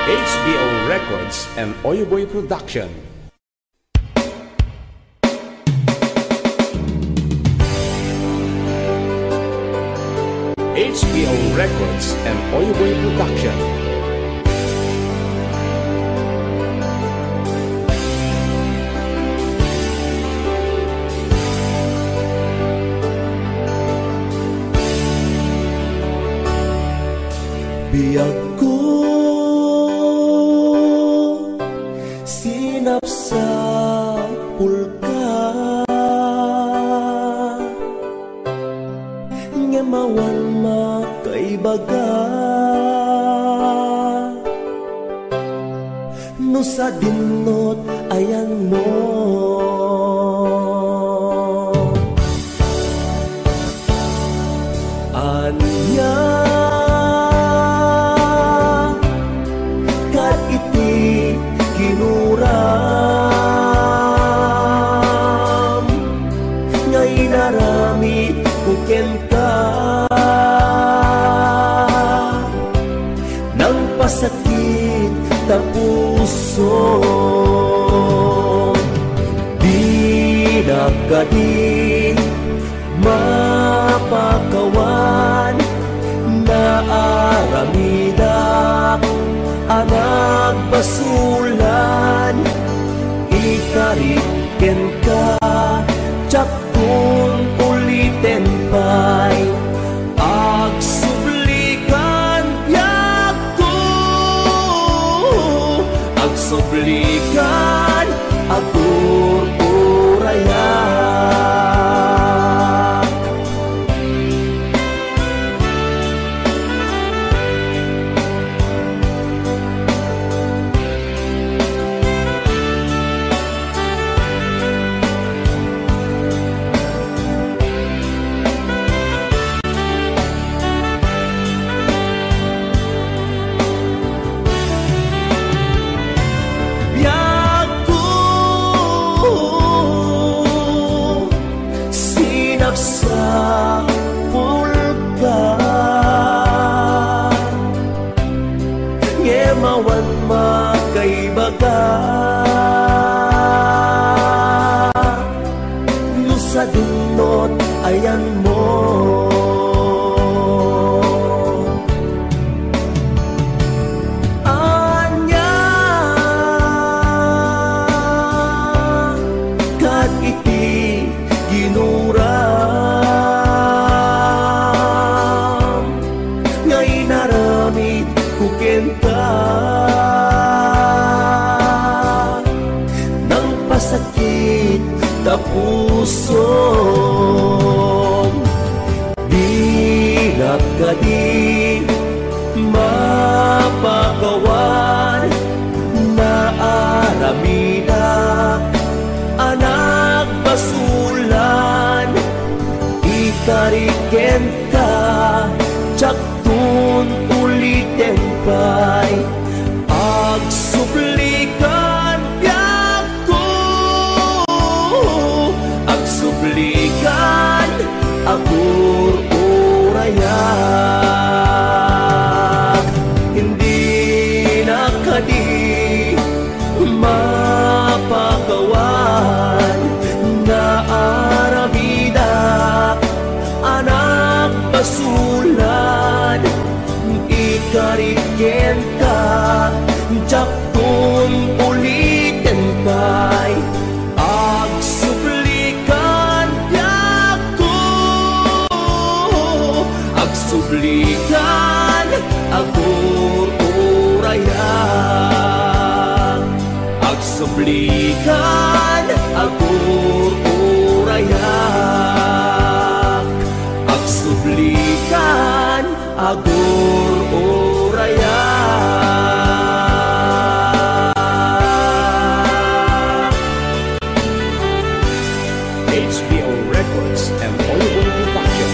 HBO Records and Oyoboy Production. HBO Records and Oyoboy Production. Biyag ko sinap sa pulka, ngemawan makaibaga, no sa dinot ayan mo. Anya kat iti kinuram, ngay naramit kuken ka, nang pasakit ta puso, di nagkadi mapakawan, naaramidak anak basulan, ikariken ka, tsak ko Agsublikan, agururayan. Sa pulkan ngemawan makaibaga nusa dunot ayan mo anya kat iti ginura kukenta ng pasakit na puso di nagkadi mapagawan na aramida anak basulan ikariken ka tsaktun ulitin pa'y agsublikan biyak ko agsublikan agururayan hindi na kadi mapagawan na arabida anak basulan ikariken ka tsaktun ulitin kay agsublikan biyak ko agsublikan agururayan agsublikan agururayan agsublikan agururayan. HBO Records and Hollywood Production.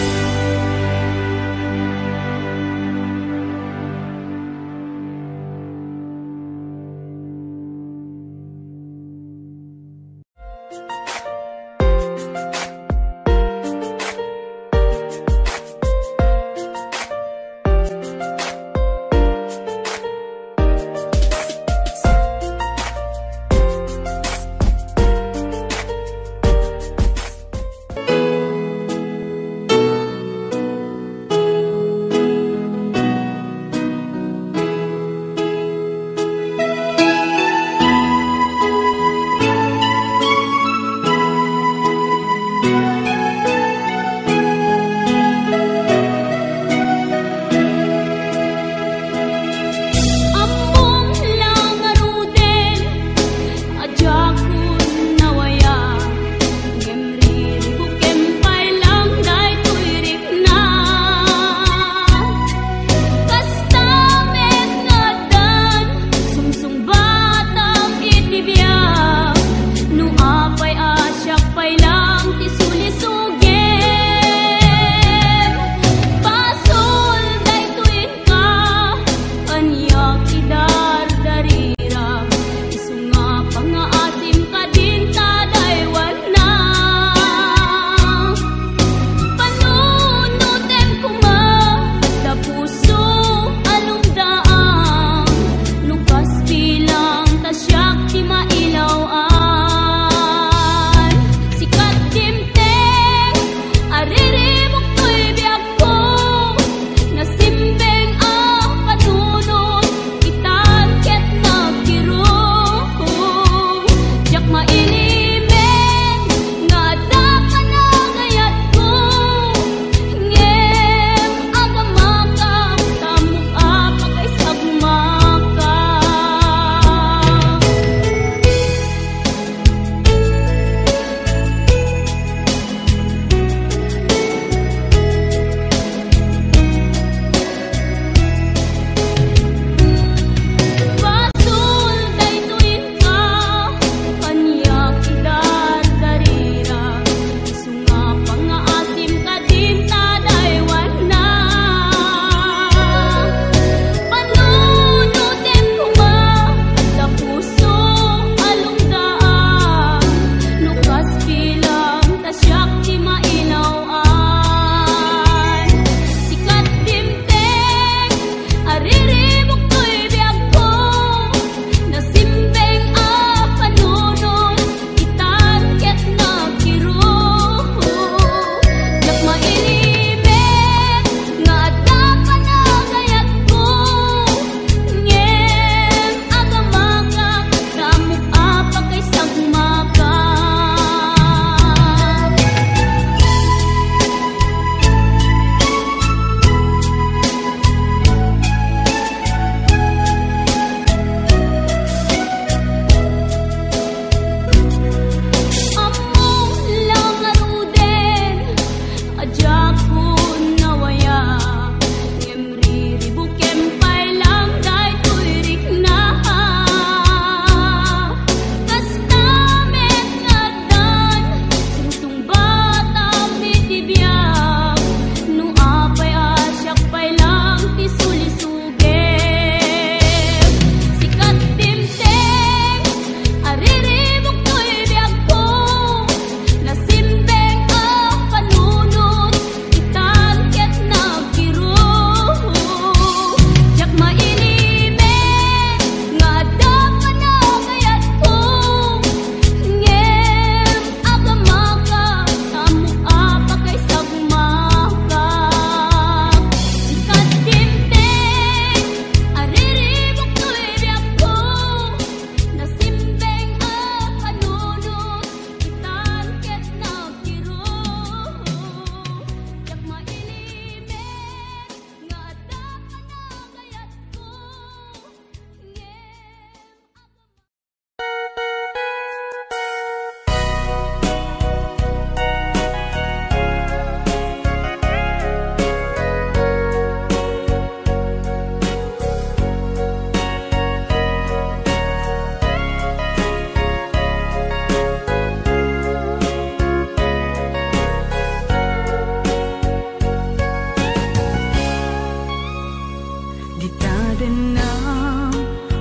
Tadanang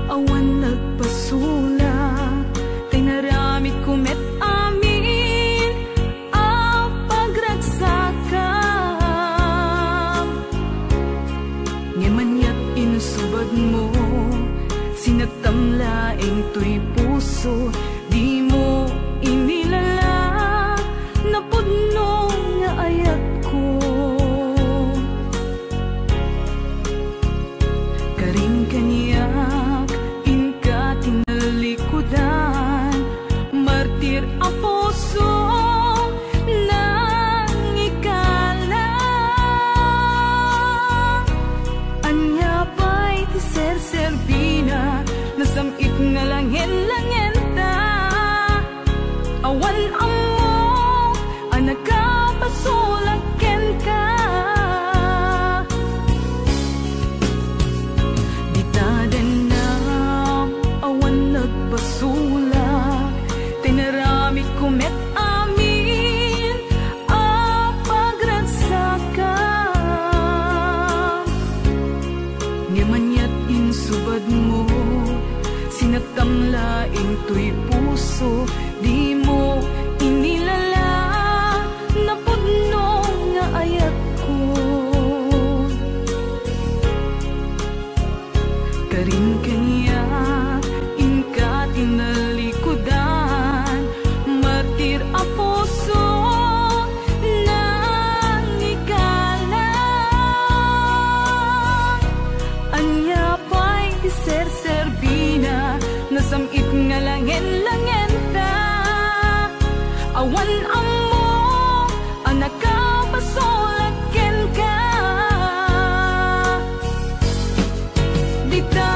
awan nagpasulak, tinaramid kumet amin ang pagragsakam. Ngemanyat inusubad mo, sinagtamlaing to'y puso, di mo inilala, napudno nga ayat ko. Karing kaniyak, inka tinalikudan, martir a puso nang ikalang. Anya pa'y ti ser-serbina, nasamit nga langin-langin ta. Awan amo, anak ka pasulaken ka. Pasulak, tinaramid kumet amin ang pagragsakam. Ngemanyat insubad mo, sinagtamlaing to'y puso, di mo inilala, napudno nga ayat ko. Karin kaniya tinalikudan, martir a puso nang ikalang. Anya pa'y ser-serbina, nasamit nga langin-langin ta. Awan amo, anak ka pasulaken ka. Dita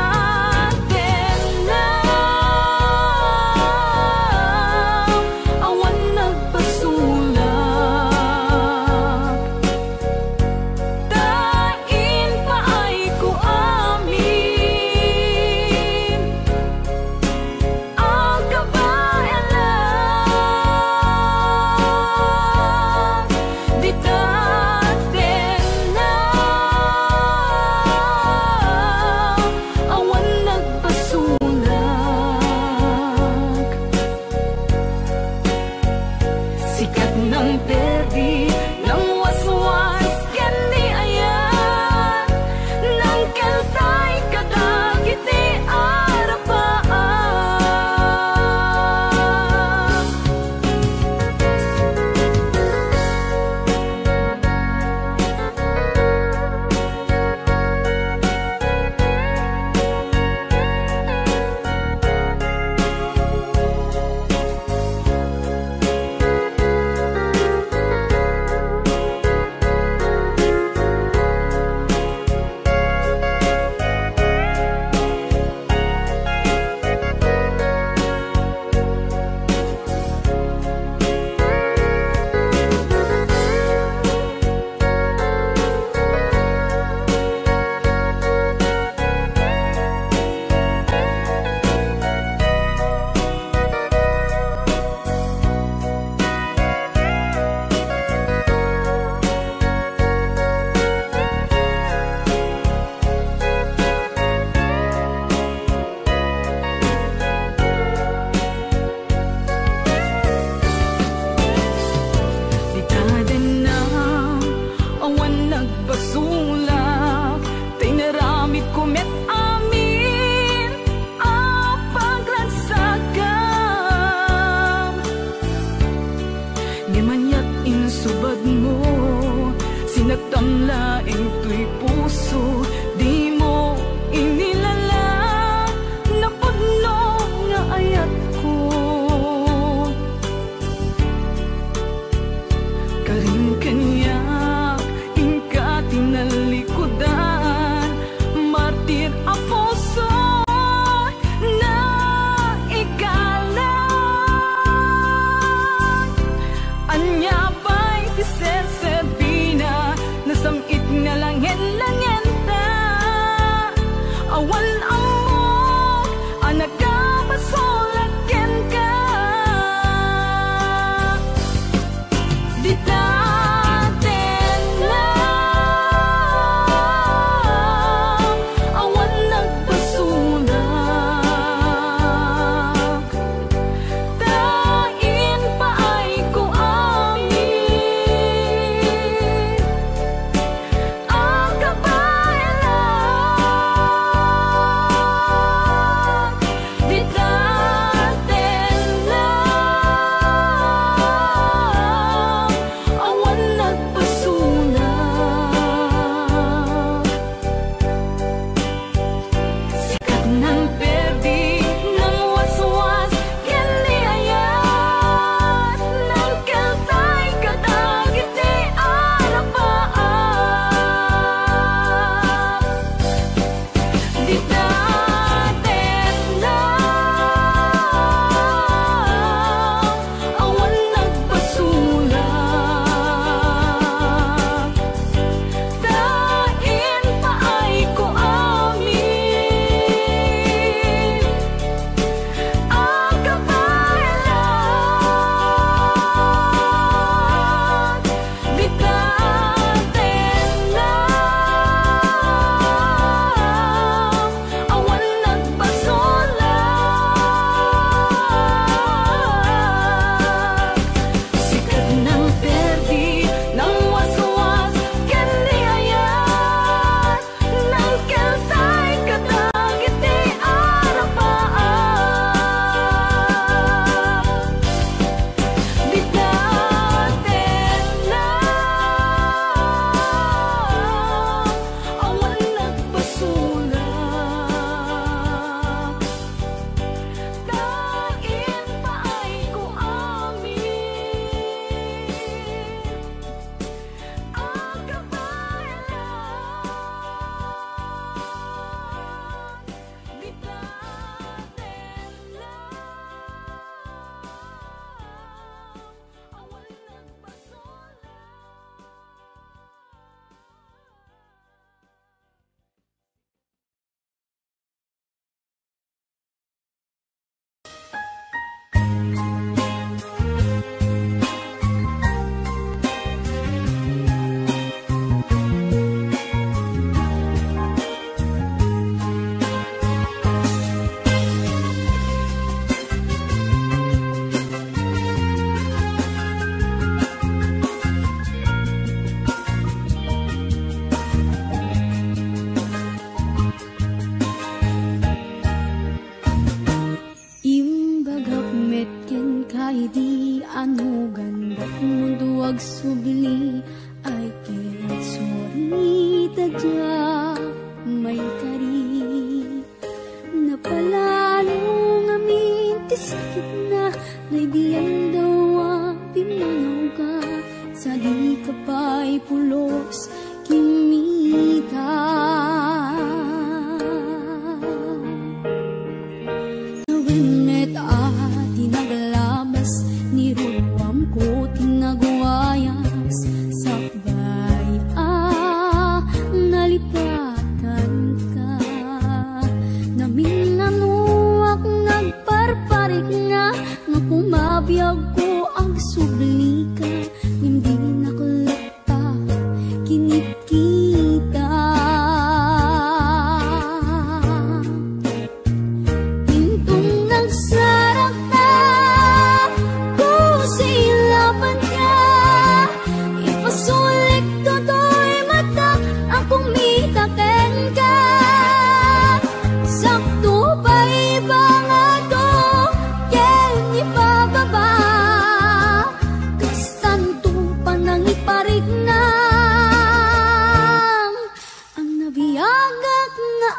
sinagtamlaing to'y puso, di mo inilala, napudno nga ayat ko. Karin kanyak, ingka tinalikudan, martir a puso na ikalang. Anya ba'y tiser-serbina, nasamit nga langin-langin ta.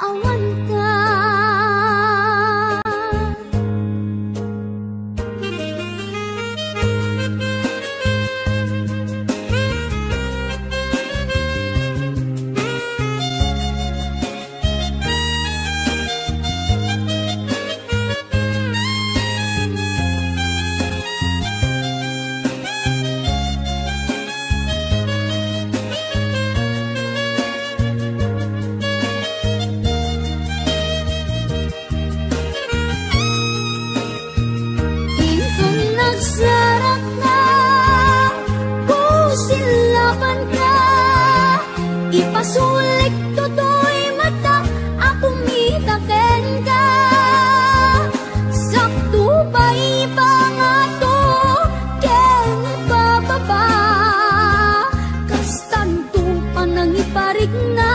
awan ka. Sarap na pusilapan ka, ipasulik toto'y mata, akong mitaken ka. Sakto ba iba nga to, ken ibababa, kastanto pa nang iparignak,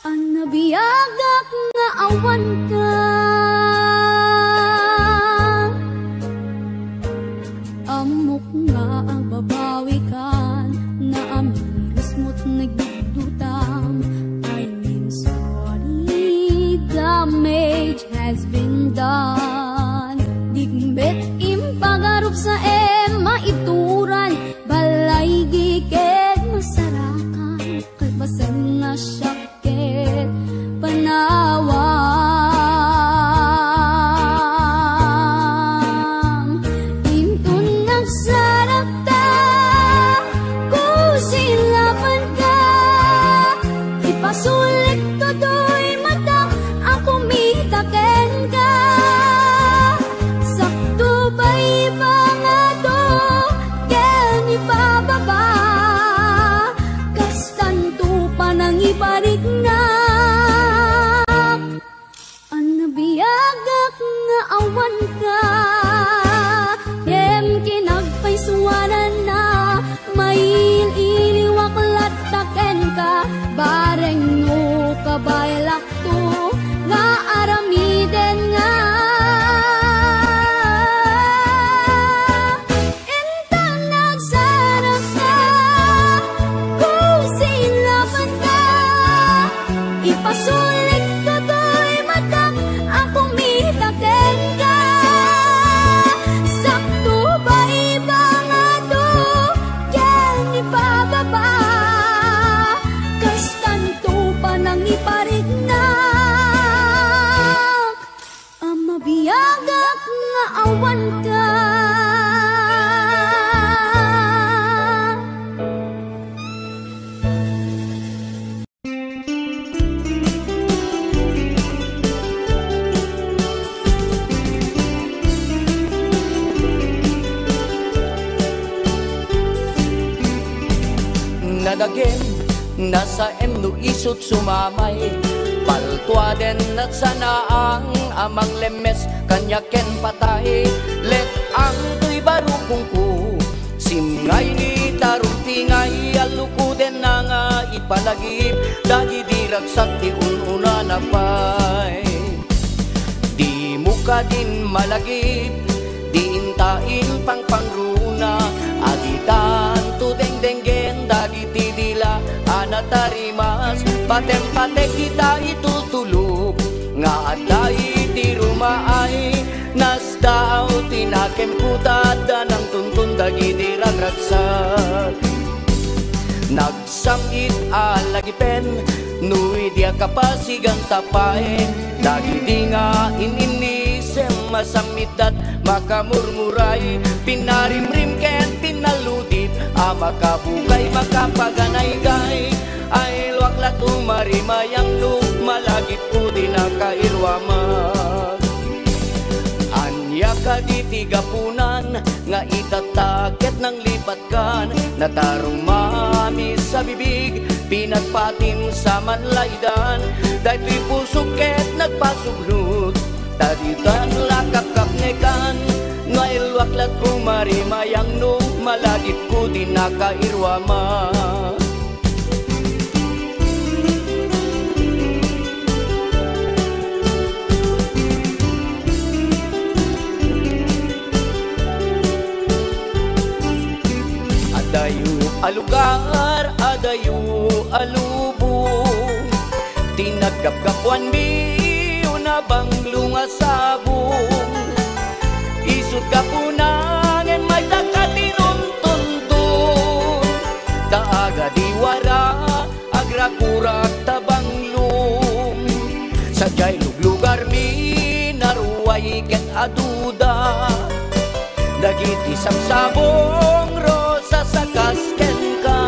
ang nabiyagak nga awan ka. Amok nga ang babawikan na amiris mo't nagdudutang. I mean sorry, damage has been done. Digbet impagarup sa maituran, balay gigit masarakan, kalbasan na syakit panawan. Sarap ta, kusilapan ka, ipasulit toto'y mata, akong mitaken ka. Sakto ba'y mga to, ken ibababa, kastanto pa nang iparignak, ang nabiyagak nga awan ka. Kinagpay suwanan na, may iliwaklat taken ka, bareng no kabaylak to, nga aramiden nga. Intan nagsarap ka, kusilapan ka, ipasulit toto'y mata, akong mitaken ka. Kastanto pa nang iparignak, ang mabiyagak nga awan ka. Nadagim, nasa emno isot sumamay, paltua den at sanaang amang lemes, kanyaken patay, let ang tuy barukong ko, simngay ni tarumpingay, aluko den na nga ipalagip, dagi diragsak di ununa na pay. Di muka din malagip, di intain pang pangruna, agitan tu deng-denggen, dagi tidila anatarimas, patem-patek kita itutulog, nga aday di rumaay, nasdaaw tinakem kutad, danang tuntun dagi di ragragsak. Nagsamit alagipen, nuwi dia kapasigan tapay, dagi di nga ininisem masamitat, makamurmuray, pinarimrim ken pinaludit, makabukay makapaganay-gay, ay luwaklat umarimayang nuk, malagip ko di nakairwaman. Anya ka di tigapunan, nga itataket ng lipatkan, natarong mami sa bibig, pinagpatim sa manlaydan, dahito'y pusuket nagpasugrut, taditan lakap-kapnekan, ngailwaklat kumarimayang no, malagip ko di nakairwama. Adayu alugar, adayu alubong, tinagkapkapuan biyo na banglo nga sabong. Isut ka po nang may takatinon-tuntun, taaga diwara agrakurak tabanglong. Sadyay luglugar mi naruway ket aduda, dagiti sabsabong rosa sa kasken ka.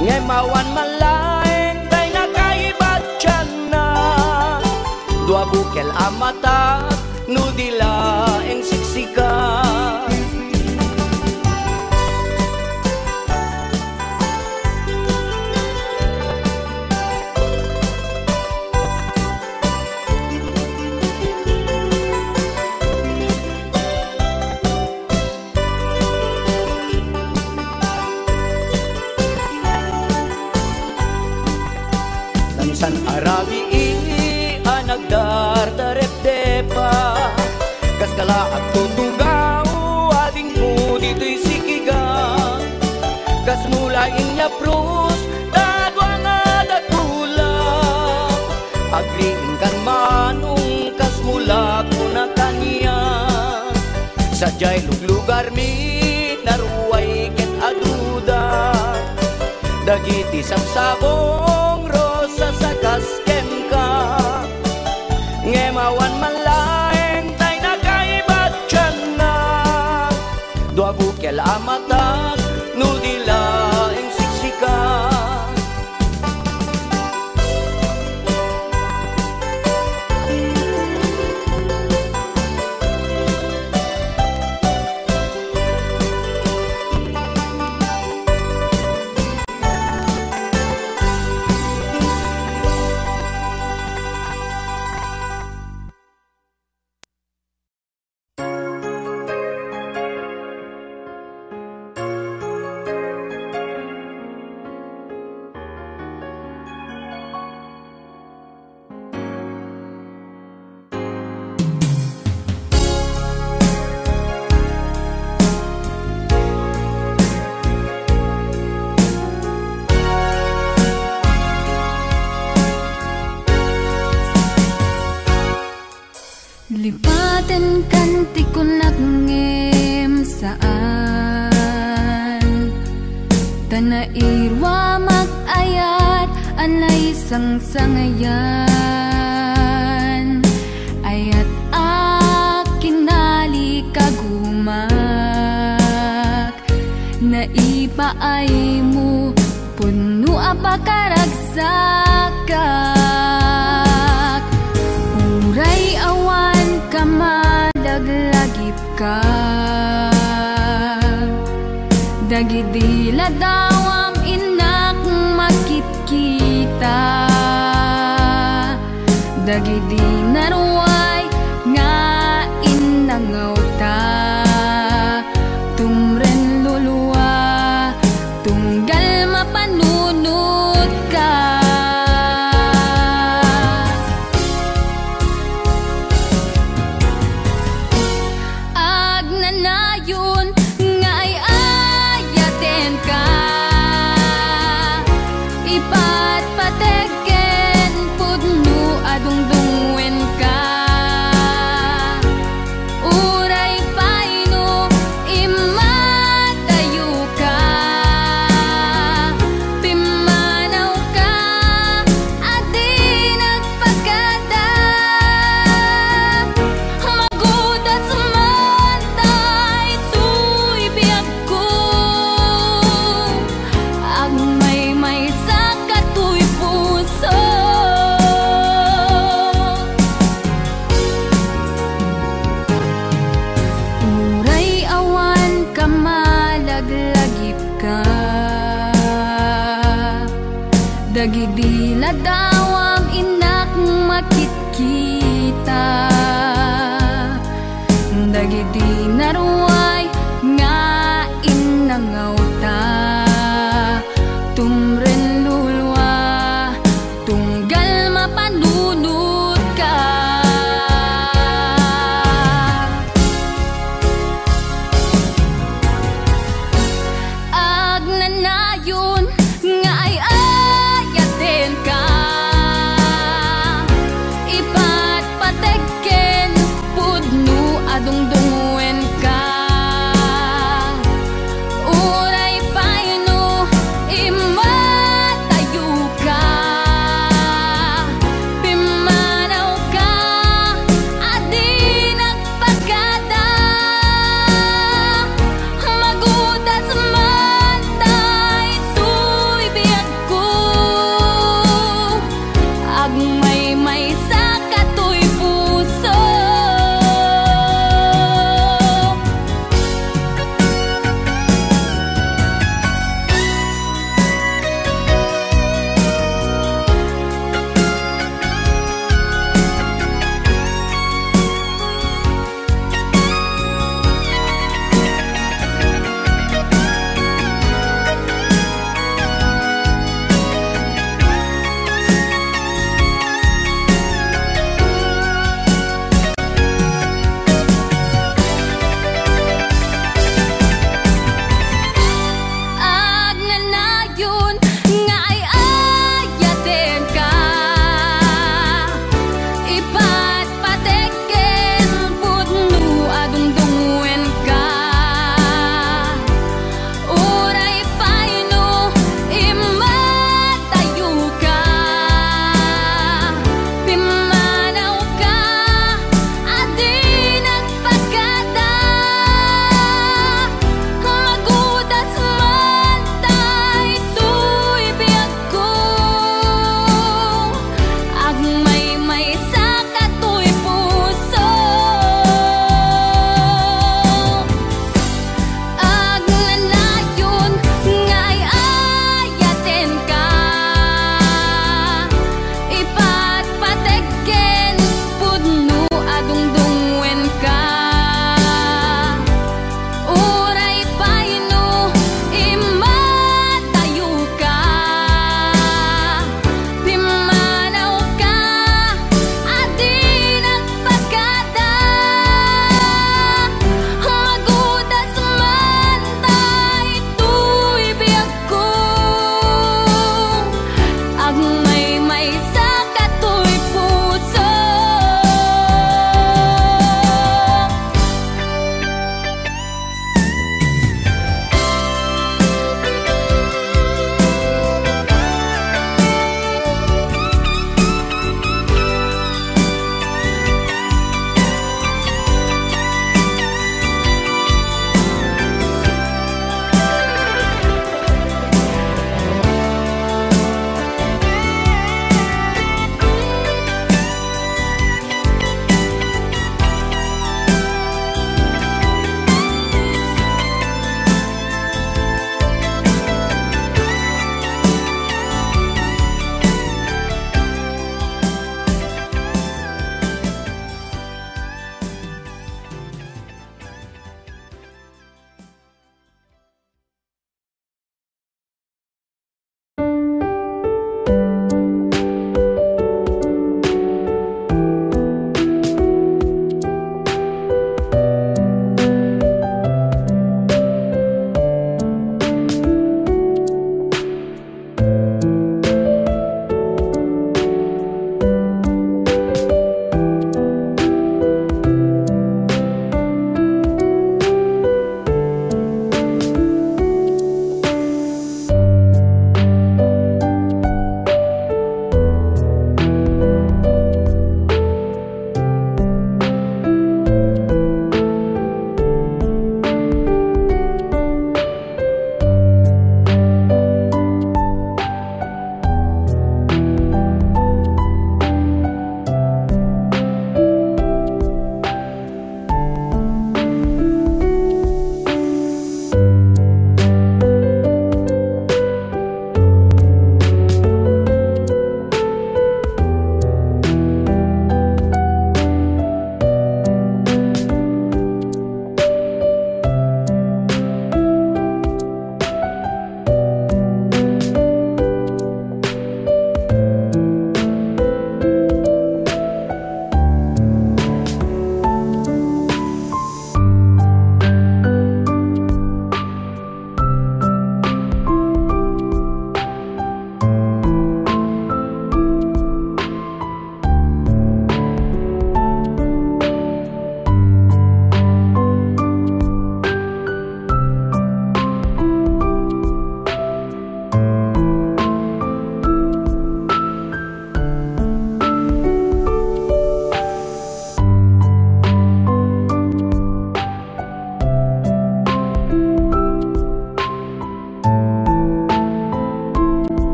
Ngemawan malaeng day nakaibat dyan na, dua bukel amata nudila eng siksika. San arawi anagdardarep depa, kaskala at tutugaw ading po dito'y sikiga. Kas mula inya pros dadwa nga datula, agriin kan manong kas mula po na kanya. Sadyay luglugar mi naruway ket aduda, dagiti sabsabong sa kasken ka. Ngemawan malaeng tay nakaibat dyan na, dua bukel amatak nudila eng siksika. Lipatan kanti ko nagngem saan, tanairwa mag-ayat anay sang-sangayan. Ayat akinali kagumak, naipaay mo puno apakaragsakat. Uray awan kamadaglagip ka, dagidila dawam inak makit-kita, dagidi naruway nga inangaw ta. Tumren luluwa tunggal mapanunod ka. Agnanayon nga ay ayaten ka, ipatpateken pudno adungdungwen ka. Uray paino imatayo ka, pimanaw ka adi nagpagada. Magudat sumantay tuy biyag ko, agmay-may sa katuy puso. Uray awan kamalaglagip ka, dagidila dawam inak makit-kita, dagidi naruwa